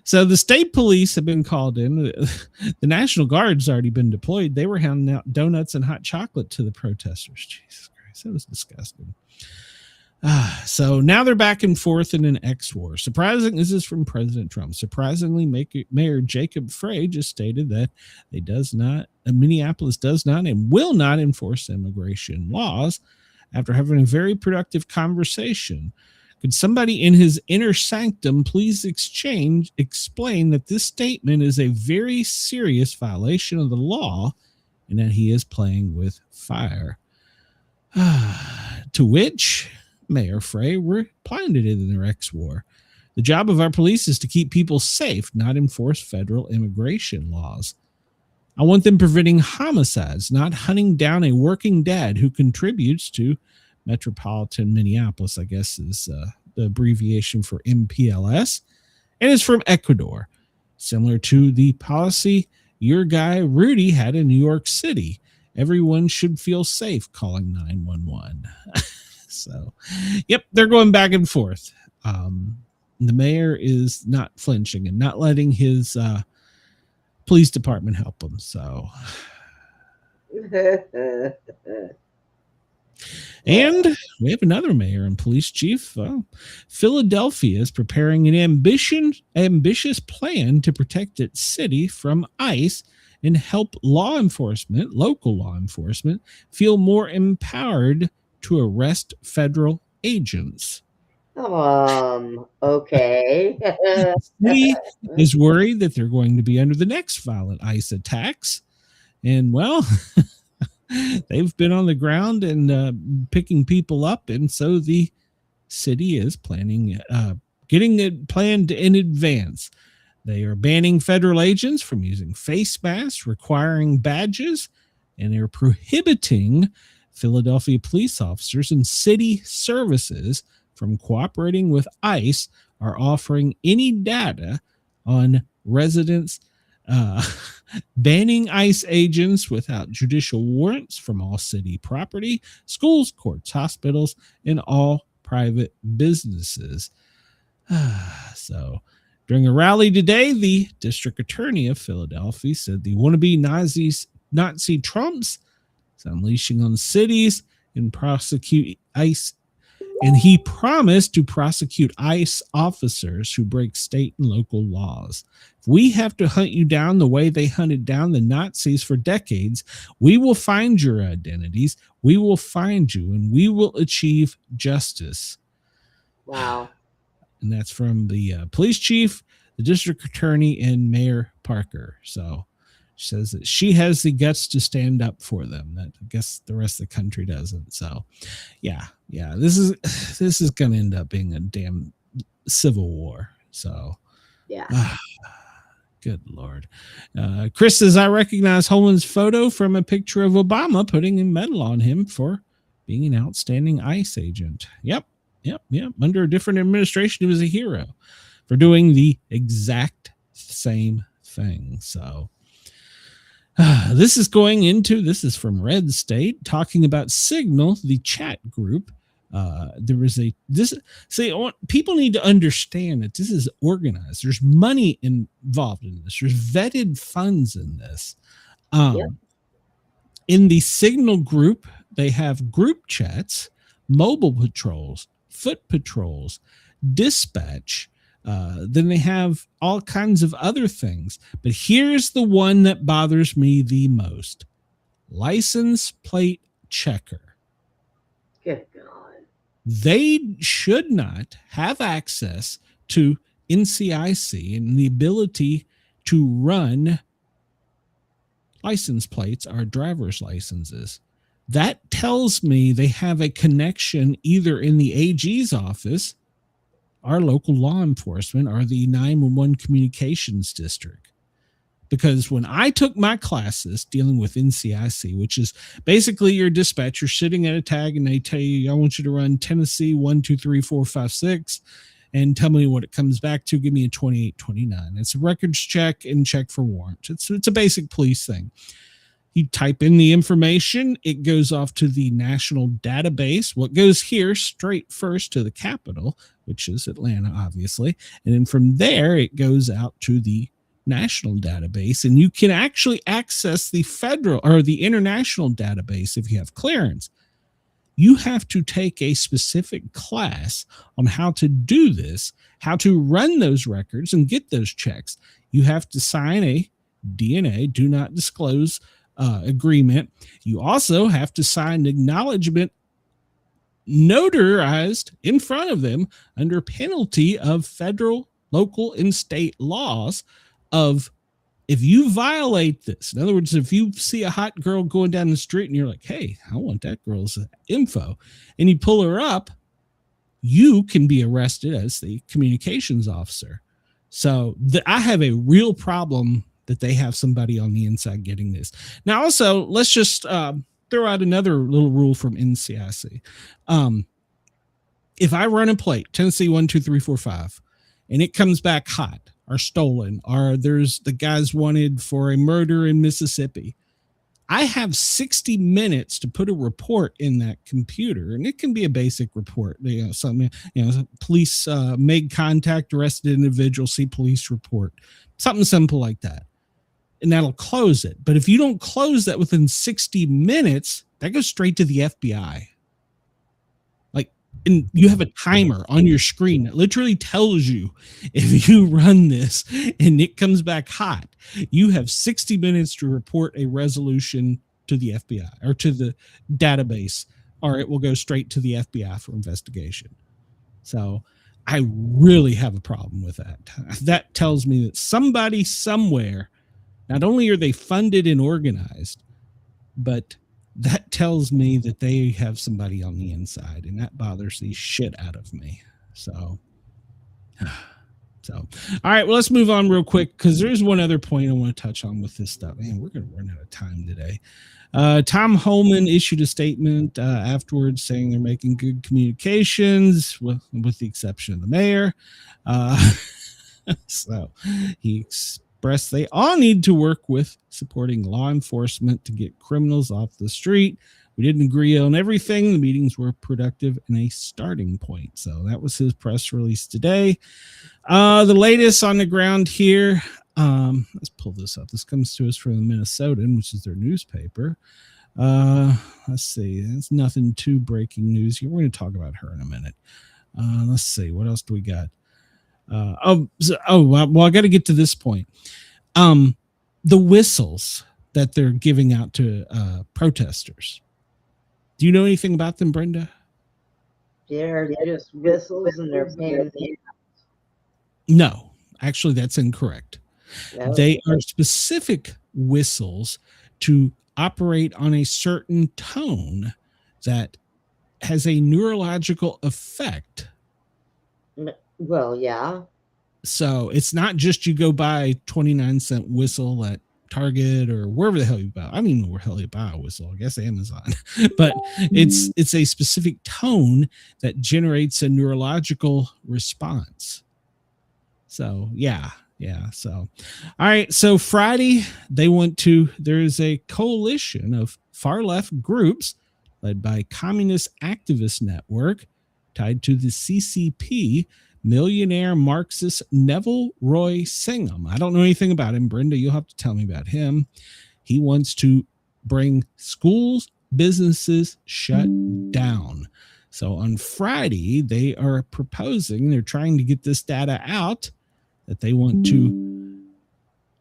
So the state police have been called in. The National Guard's already been deployed. They were handing out donuts and hot chocolate to the protesters. Jesus Christ, that was disgusting. So now they're back and forth in an X-war. This is from President Trump. Surprisingly, Mayor Jacob Frey just stated that Minneapolis does not and will not enforce immigration laws after having a very productive conversation. Could somebody in his inner sanctum please explain that this statement is a very serious violation of the law and that he is playing with fire? To which Mayor Frey replying to it in the X war. The job of our police is to keep people safe, not enforce federal immigration laws. I want them preventing homicides, not hunting down a working dad who contributes to Metropolitan Minneapolis, I guess is the abbreviation for MPLS, and is from Ecuador, similar to the policy your guy Rudy had in New York City. Everyone should feel safe calling 911. So, yep, they're going back and forth. The mayor is not flinching and not letting his police department help him. So, and we have another mayor and police chief. Philadelphia is preparing an ambitious plan to protect its city from ICE and help local law enforcement, feel more empowered to arrest federal agents. Okay. The city is worried that they're going to be under the next violent ICE attacks. And, well, they've been on the ground and picking people up. And so the city is planning, getting it planned in advance. They are banning federal agents from using face masks, requiring badges, and they're prohibiting Philadelphia police officers and city services from cooperating with ICE or offering any data on residents, banning ICE agents without judicial warrants from all city property, schools, courts, hospitals, and all private businesses. So, during a rally today, the district attorney of Philadelphia said the wannabe Nazi Trumps is unleashing on cities and prosecute ICE. And he promised to prosecute ICE officers who break state and local laws. If we have to hunt you down the way they hunted down the Nazis for decades, we will find your identities, we will find you, and we will achieve justice. Wow. And that's from the police chief, the district attorney, and Mayor Parker. So she says that she has the guts to stand up for them. That I guess the rest of the country doesn't. So, yeah, this is going to end up being a damn civil war. So, yeah. Good Lord. Chris says, I recognize Holman's photo from a picture of Obama putting a medal on him for being an outstanding ICE agent. Yep. Under a different administration, he was a hero for doing the exact same thing. So, this is from Red State, talking about Signal, the chat group. People need to understand that this is organized. There's money involved in this. There's vetted funds in this. In the Signal group, they have group chats, mobile patrols, foot patrols, dispatch. Then they have all kinds of other things. But here's the one that bothers me the most. License plate checker. Good God. They should not have access to NCIC and the ability to run license plates or driver's licenses. That tells me they have a connection either in the AG's office, our local law enforcement, or the 911 communications district. Because when I took my classes dealing with NCIC, which is basically your dispatcher sitting at a tag and they tell you, I want you to run Tennessee 1, 2, 3, 4, 5, 6 and tell me what it comes back to. Give me a 2829. It's a records check and check for warrants. It's a basic police thing. You type in the information, it goes off to the national database. What goes here straight first to the capital, which is Atlanta, obviously. And then from there, it goes out to the national database. And you can actually access the federal or the international database if you have clearance. You have to take a specific class on how to do this, how to run those records and get those checks. You have to sign a DNA, do not disclose agreement. You also have to sign acknowledgement notarized in front of them under penalty of federal, local, and state laws of if you violate this. In other words, if you see a hot girl going down the street and you're like, hey, I want that girl's info, and you pull her up, you can be arrested as the communications officer. So I have a real problem that they have somebody on the inside getting this. Now, also, let's just throw out another little rule from NCIC. If I run a plate, Tennessee 1, 2, 3, 4, 5, and it comes back hot or stolen, or there's the guy's wanted for a murder in Mississippi, I have 60 minutes to put a report in that computer, and it can be a basic report. Something, police made contact, arrested individual, see police report, something simple like that, and that'll close it. But if you don't close that within 60 minutes, that goes straight to the FBI. And you have a timer on your screen that literally tells you if you run this and it comes back hot, you have 60 minutes to report a resolution to the FBI or to the database, or it will go straight to the FBI for investigation. So I really have a problem with that. That tells me that somebody somewhere, not only are they funded and organized, but that tells me that they have somebody on the inside, and that bothers the shit out of me. So, all right, well, let's move on real quick, because there's one other point I want to touch on with this stuff. Man, we're going to run out of time today. Tom Holman issued a statement afterwards saying they're making good communications with the exception of the mayor. So he expressed they all need to work with supporting law enforcement to get criminals off the street. We didn't agree on everything. The meetings were productive and a starting point. So that was his press release today. The latest on the ground here. Let's pull this up. This comes to us from the Minnesotan, which is their newspaper. Let's see. It's nothing too breaking news here. We're going to talk about her in a minute. Let's see. What else do we got? Well, I got to get to this point. The whistles that they're giving out to protesters. Do you know anything about them, Brenda? They're just whistles and they're paying. No, actually, that's incorrect. No. They are specific whistles to operate on a certain tone that has a neurological effect. Well, yeah. So it's not just you go buy 29-cent whistle at Target or wherever the hell you buy. I don't even know where the hell you buy a whistle. I guess Amazon. But it's a specific tone that generates a neurological response. So yeah. So, all right. So Friday, there's a coalition of far left groups led by Communist Activist Network tied to the CCP, millionaire Marxist Neville Roy Singham. I don't know anything about him. Brenda, you'll have to tell me about him. He wants to bring schools, businesses shut down. So on Friday, they are proposing, they're trying to get this data out, that they want to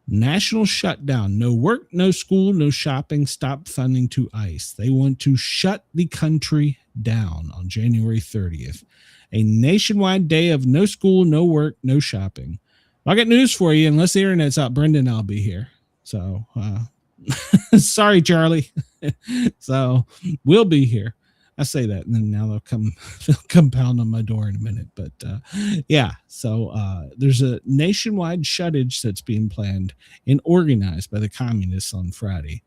national shutdown. No work, no school, no shopping, stop funding to ICE. They want to shut the country down on January 30th. A nationwide day of no school, no work, no shopping. Well, I got news for you. Unless the internet's out, Brenda and I'll be here. So, sorry, Charlie. So we'll be here. I say that, and then now they'll come pound on my door in a minute. But yeah, so there's a nationwide shuttage that's being planned and organized by the communists on Friday.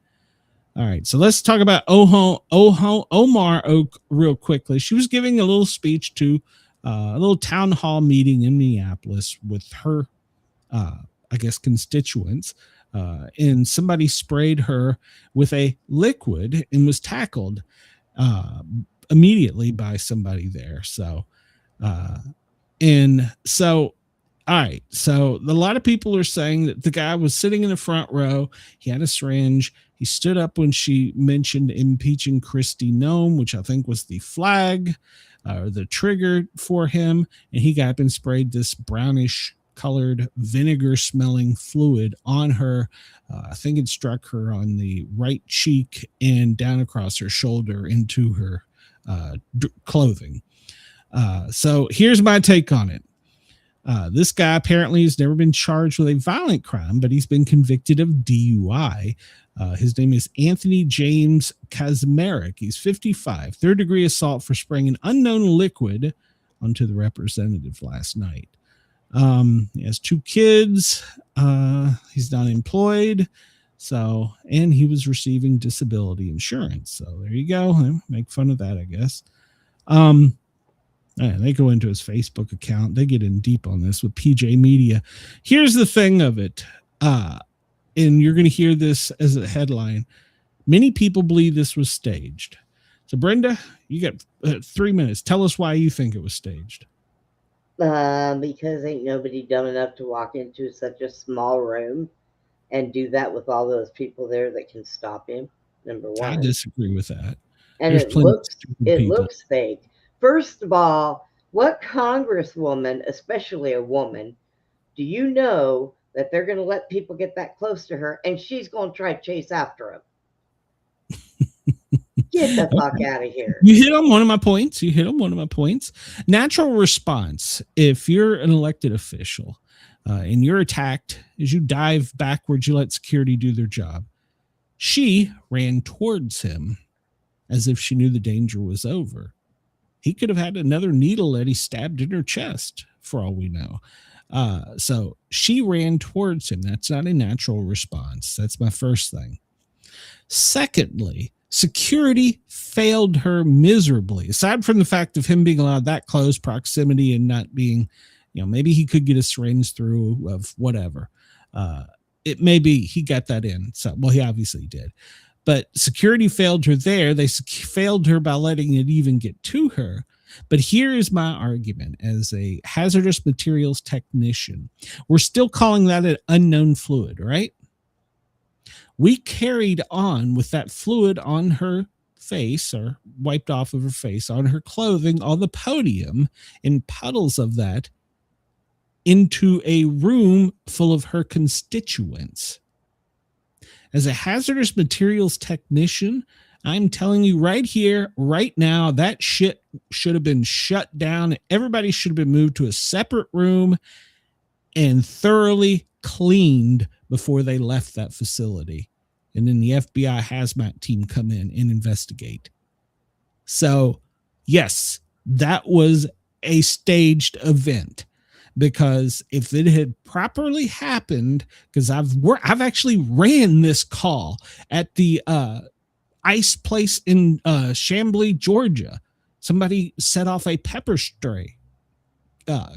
All right, so let's talk about Omar Oak real quickly. She was giving a little speech to a little town hall meeting in Minneapolis with her, I guess, constituents, and somebody sprayed her with a liquid and was tackled immediately by somebody there. So, all right. So a lot of people are saying that the guy was sitting in the front row. He had a syringe. He stood up when she mentioned impeaching Kristi Noem, which I think was the flag or the trigger for him. And he got up and sprayed this brownish colored vinegar smelling fluid on her. I think it struck her on the right cheek and down across her shoulder into her clothing. So here's my take on it. This guy apparently has never been charged with a violent crime, but he's been convicted of DUI. His name is Anthony James Kazmarek. He's 55, third-degree assault for spraying an unknown liquid onto the representative last night. He has 2 kids. He's not employed. So, and he was receiving disability insurance. So there you go. Make fun of that, I guess. They go into his Facebook account. They get in deep on this with PJ Media. Here's the thing of it. And you're going to hear this as a headline. Many people believe this was staged. So Brenda, you got 3 minutes. Tell us why you think it was staged. Because ain't nobody dumb enough to walk into such a small room and do that with all those people there that can stop him. Number one. I disagree with that. And it looks fake. First of all, what congresswoman, especially a woman, do you know that they're going to let people get that close to her and she's going to try to chase after them? Get the fuck out of here. You hit on one of my points. Natural response. If you're an elected official and you're attacked, as you dive backwards, you let security do their job. She ran towards him as if she knew the danger was over. He could have had another needle that he stabbed in her chest, for all we know. So she ran towards him. That's not a natural response. That's my first thing. Secondly, security failed her miserably. Aside from the fact of him being allowed that close proximity and not being, maybe he could get a syringe through of whatever. It may be he got that in. So, well, he obviously did. But security failed her there. They failed her by letting it even get to her. But here is my argument as a hazardous materials technician. We're still calling that an unknown fluid, right? We carried on with that fluid on her face, or wiped off of her face, on her clothing, on the podium, in puddles of that, into a room full of her constituents. As a hazardous materials technician, I'm telling you right here, right now, that shit should have been shut down. Everybody should have been moved to a separate room and thoroughly cleaned before they left that facility. And then the FBI hazmat team come in and investigate. So, yes, that was a staged event. Because if it had properly happened, because I've actually ran this call at the ice place in Chamblee, Georgia. Somebody set off a pepper spray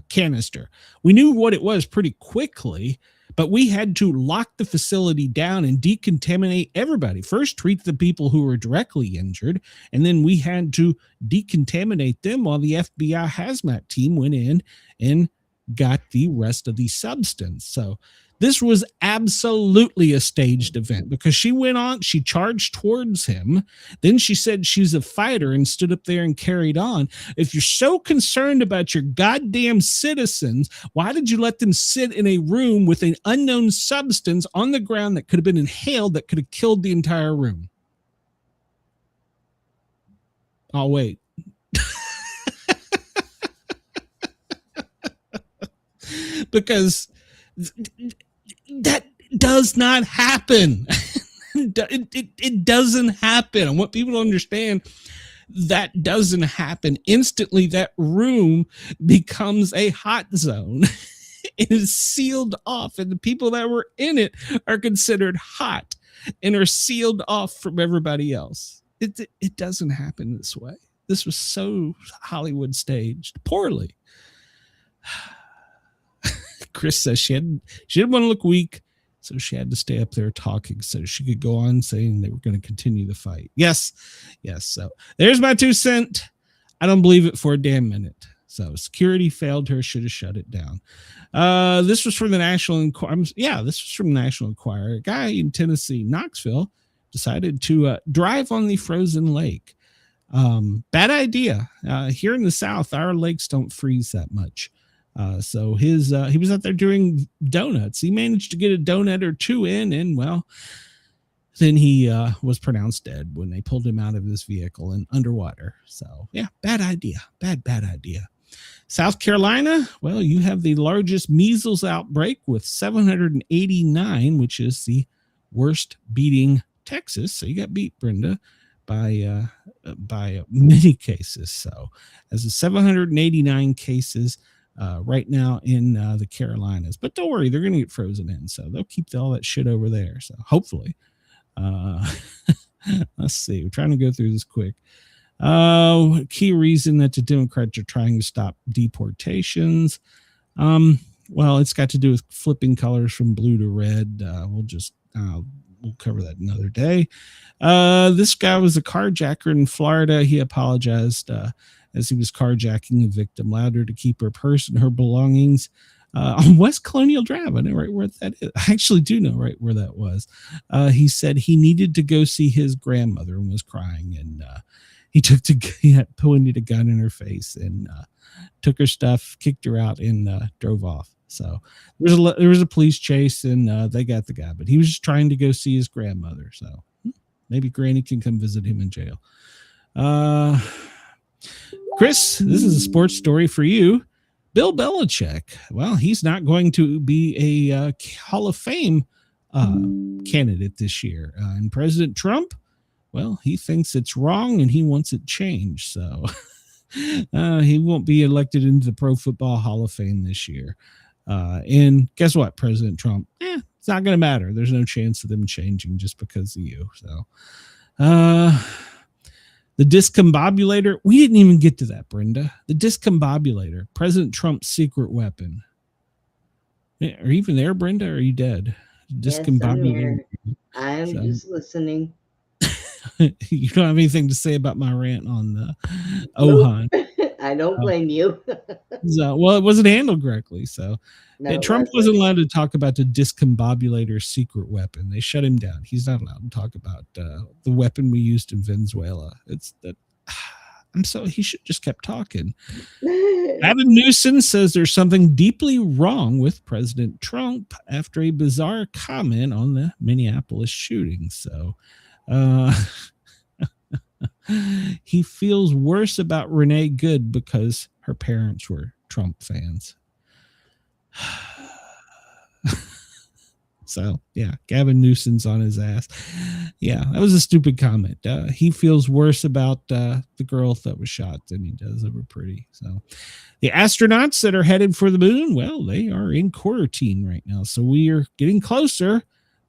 canister. We knew what it was pretty quickly, but we had to lock the facility down and decontaminate everybody. First, treat the people who were directly injured, and then we had to decontaminate them while the FBI hazmat team went in and got the rest of the substance. So this was absolutely a staged event, because she went on, she charged towards him. Then she said she's a fighter and stood up there and carried on. If you're so concerned about your goddamn citizens, why did you let them sit in a room with an unknown substance on the ground that could have been inhaled, that could have killed the entire room? I'll wait. Because that does not happen. It doesn't happen. I want people to understand that doesn't happen. Instantly, that room becomes a hot zone. It is sealed off, and the people that were in it are considered hot and are sealed off from everybody else. It doesn't happen this way. This was so Hollywood staged poorly. Chris says she didn't want to look weak, so she had to stay up there talking so she could go on saying they were going to continue the fight. Yes. So there's my 2 cents. I don't believe it for a damn minute. So security failed her, should have shut it down. This was from the National Enquirer. This was from the National Enquirer. A guy in Tennessee, Knoxville, decided to drive on the frozen lake. Bad idea. Here in the South, our lakes don't freeze that much. So he was out there doing donuts. He managed to get a donut or 2 in, and well, then he was pronounced dead when they pulled him out of his vehicle and underwater. So yeah, bad idea. Bad idea. South Carolina, well, you have the largest measles outbreak with 789, which is the worst, beating Texas. So you got beat, Brenda, by many cases. So, as of 789 cases right now in the Carolinas. But don't worry, they're going to get frozen in, so they'll keep all that shit over there. So, hopefully, let's see. We're trying to go through this quick. Key reason that the Democrats are trying to stop deportations. Well, it's got to do with flipping colors from blue to red. We'll cover that another day. This guy was a carjacker in Florida. He apologized as he was carjacking a victim, allowed her to keep her purse and her belongings on West Colonial Drive. I know right where that is. I actually do know right where that was. He said he needed to go see his grandmother and was crying, and he pointed a gun in her face and took her stuff, kicked her out, and drove off. So there was a police chase, and they got the guy, but he was just trying to go see his grandmother. So maybe Granny can come visit him in jail. Chris, this is a sports story for you. Bill Belichick. Well, he's not going to be a Hall of Fame candidate this year. And President Trump, well, he thinks it's wrong and he wants it changed. So he won't be elected into the Pro Football Hall of Fame this year. And guess what, President Trump? It's not going to matter. There's no chance of them changing just because of you. So, the discombobulator. We didn't even get to that, Brenda. The discombobulator, President Trump's secret weapon. Are you even there, Brenda? Or are you dead? Discombobulator. Yes, I'm here. I'm just listening. You don't have anything to say about my rant on the Ohan. I don't blame you. So, well, it wasn't handled correctly. So Trump wasn't allowed to talk about the discombobulator secret weapon. They shut him down. He's not allowed to talk about the weapon we used in Venezuela. It's that. He should just kept talking. Gavin Newsom says there's something deeply wrong with President Trump after a bizarre comment on the Minneapolis shooting. So, he feels worse about Renee Good because her parents were Trump fans. So, yeah, Gavin Newsom's on his ass. Yeah, that was a stupid comment. He feels worse about the girl that was shot than he does over Pretty. So, the astronauts that are headed for the moon, well, they are in quarantine right now. So, we are getting closer.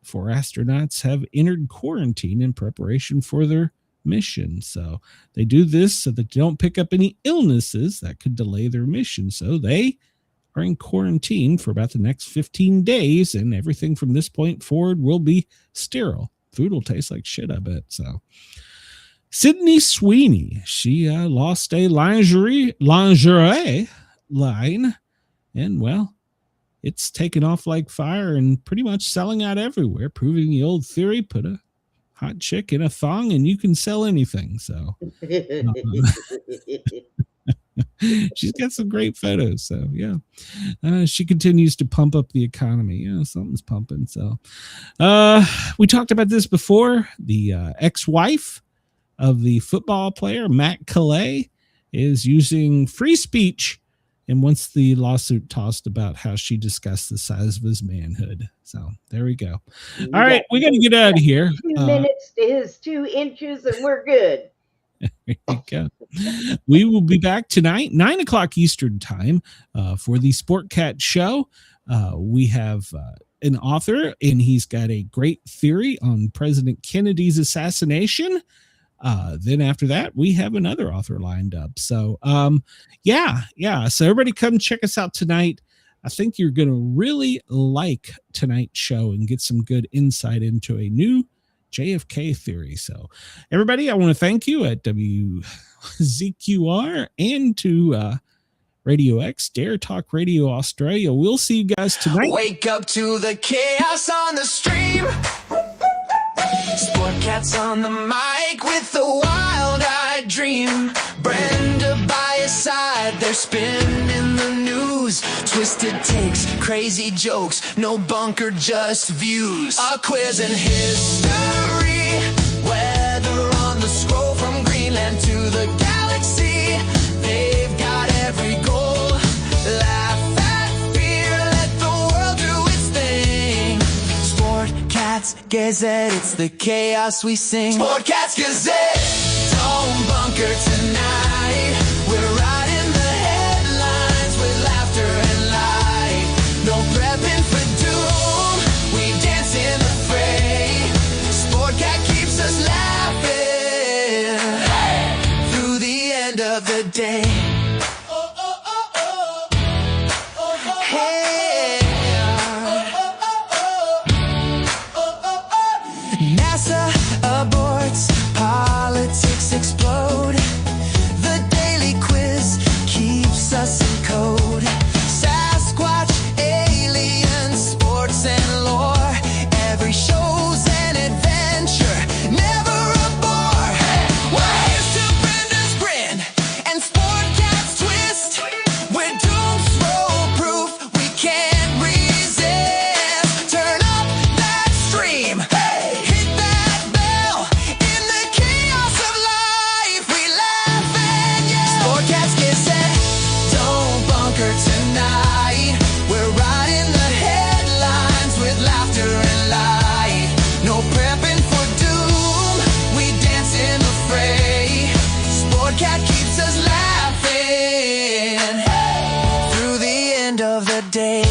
4 astronauts have entered quarantine in preparation for their mission. So they do this so that they don't pick up any illnesses that could delay their mission. So they are in quarantine for about the next 15 days, and everything from this point forward will be sterile. Food will taste like shit, I bet. So Sydney Sweeney, she lost a lingerie line, and well, it's taken off like fire and pretty much selling out everywhere, proving the old theory, put a hot chick in a thong and you can sell anything. So she's got some great photos. So yeah, she continues to pump up the economy. Yeah, something's pumping. So we talked about this before. The ex-wife of the football player, Matt Calais, is using free speech and wants the lawsuit tossed about how she discussed the size of his manhood. So there we go. All right, we got to get out of here. 2 minutes to his 2 inches, and we're good. There you go. We will be back tonight, 9:00 Eastern time, for the Sportcat show. We have an author, and he's got a great theory on President Kennedy's assassination. Then after that, we have another author lined up. So, yeah. So everybody come check us out tonight. I think you're going to really like tonight's show and get some good insight into a new JFK theory. So everybody, I want to thank you at WZQR and to Radio X, Dare Talk Radio Australia. We'll see you guys tonight. Wake up to the chaos on the stream. Sportcat's on the mic with a wild-eyed dream. Brenda by his side, they're spinning the news. Twisted takes, crazy jokes, no bunker, just views. A quiz in history, weather on the scroll from Greenland to the galaxy. They've got every goal. Laugh at fear, let the world do its thing. Sportcat's Gazette, it's the chaos we sing. Sportcat's Gazette, don't bunker tonight. We're riding the headlines with laughter and light. No prepping for doom, we dance in the fray. Sportcat keeps us laughing through the end of the day. NASA aborts, politics explode. The daily quiz keeps us in code. Sasquatch, aliens, sports and lore. Every show's an adventure, never a bore. Waves to Brenda's grin and Sportcat's twist. We're doomscroll proof, we can't resist. Turn up that stream. Hit that bell. In the chaos of life, we laugh and yell. Sportcats Gazette, don't bunker tonight. We're riding the headlines with laughter and light. No prepping for doom, we dance in the fray. Sportcat keeps us laughing through the end of the day.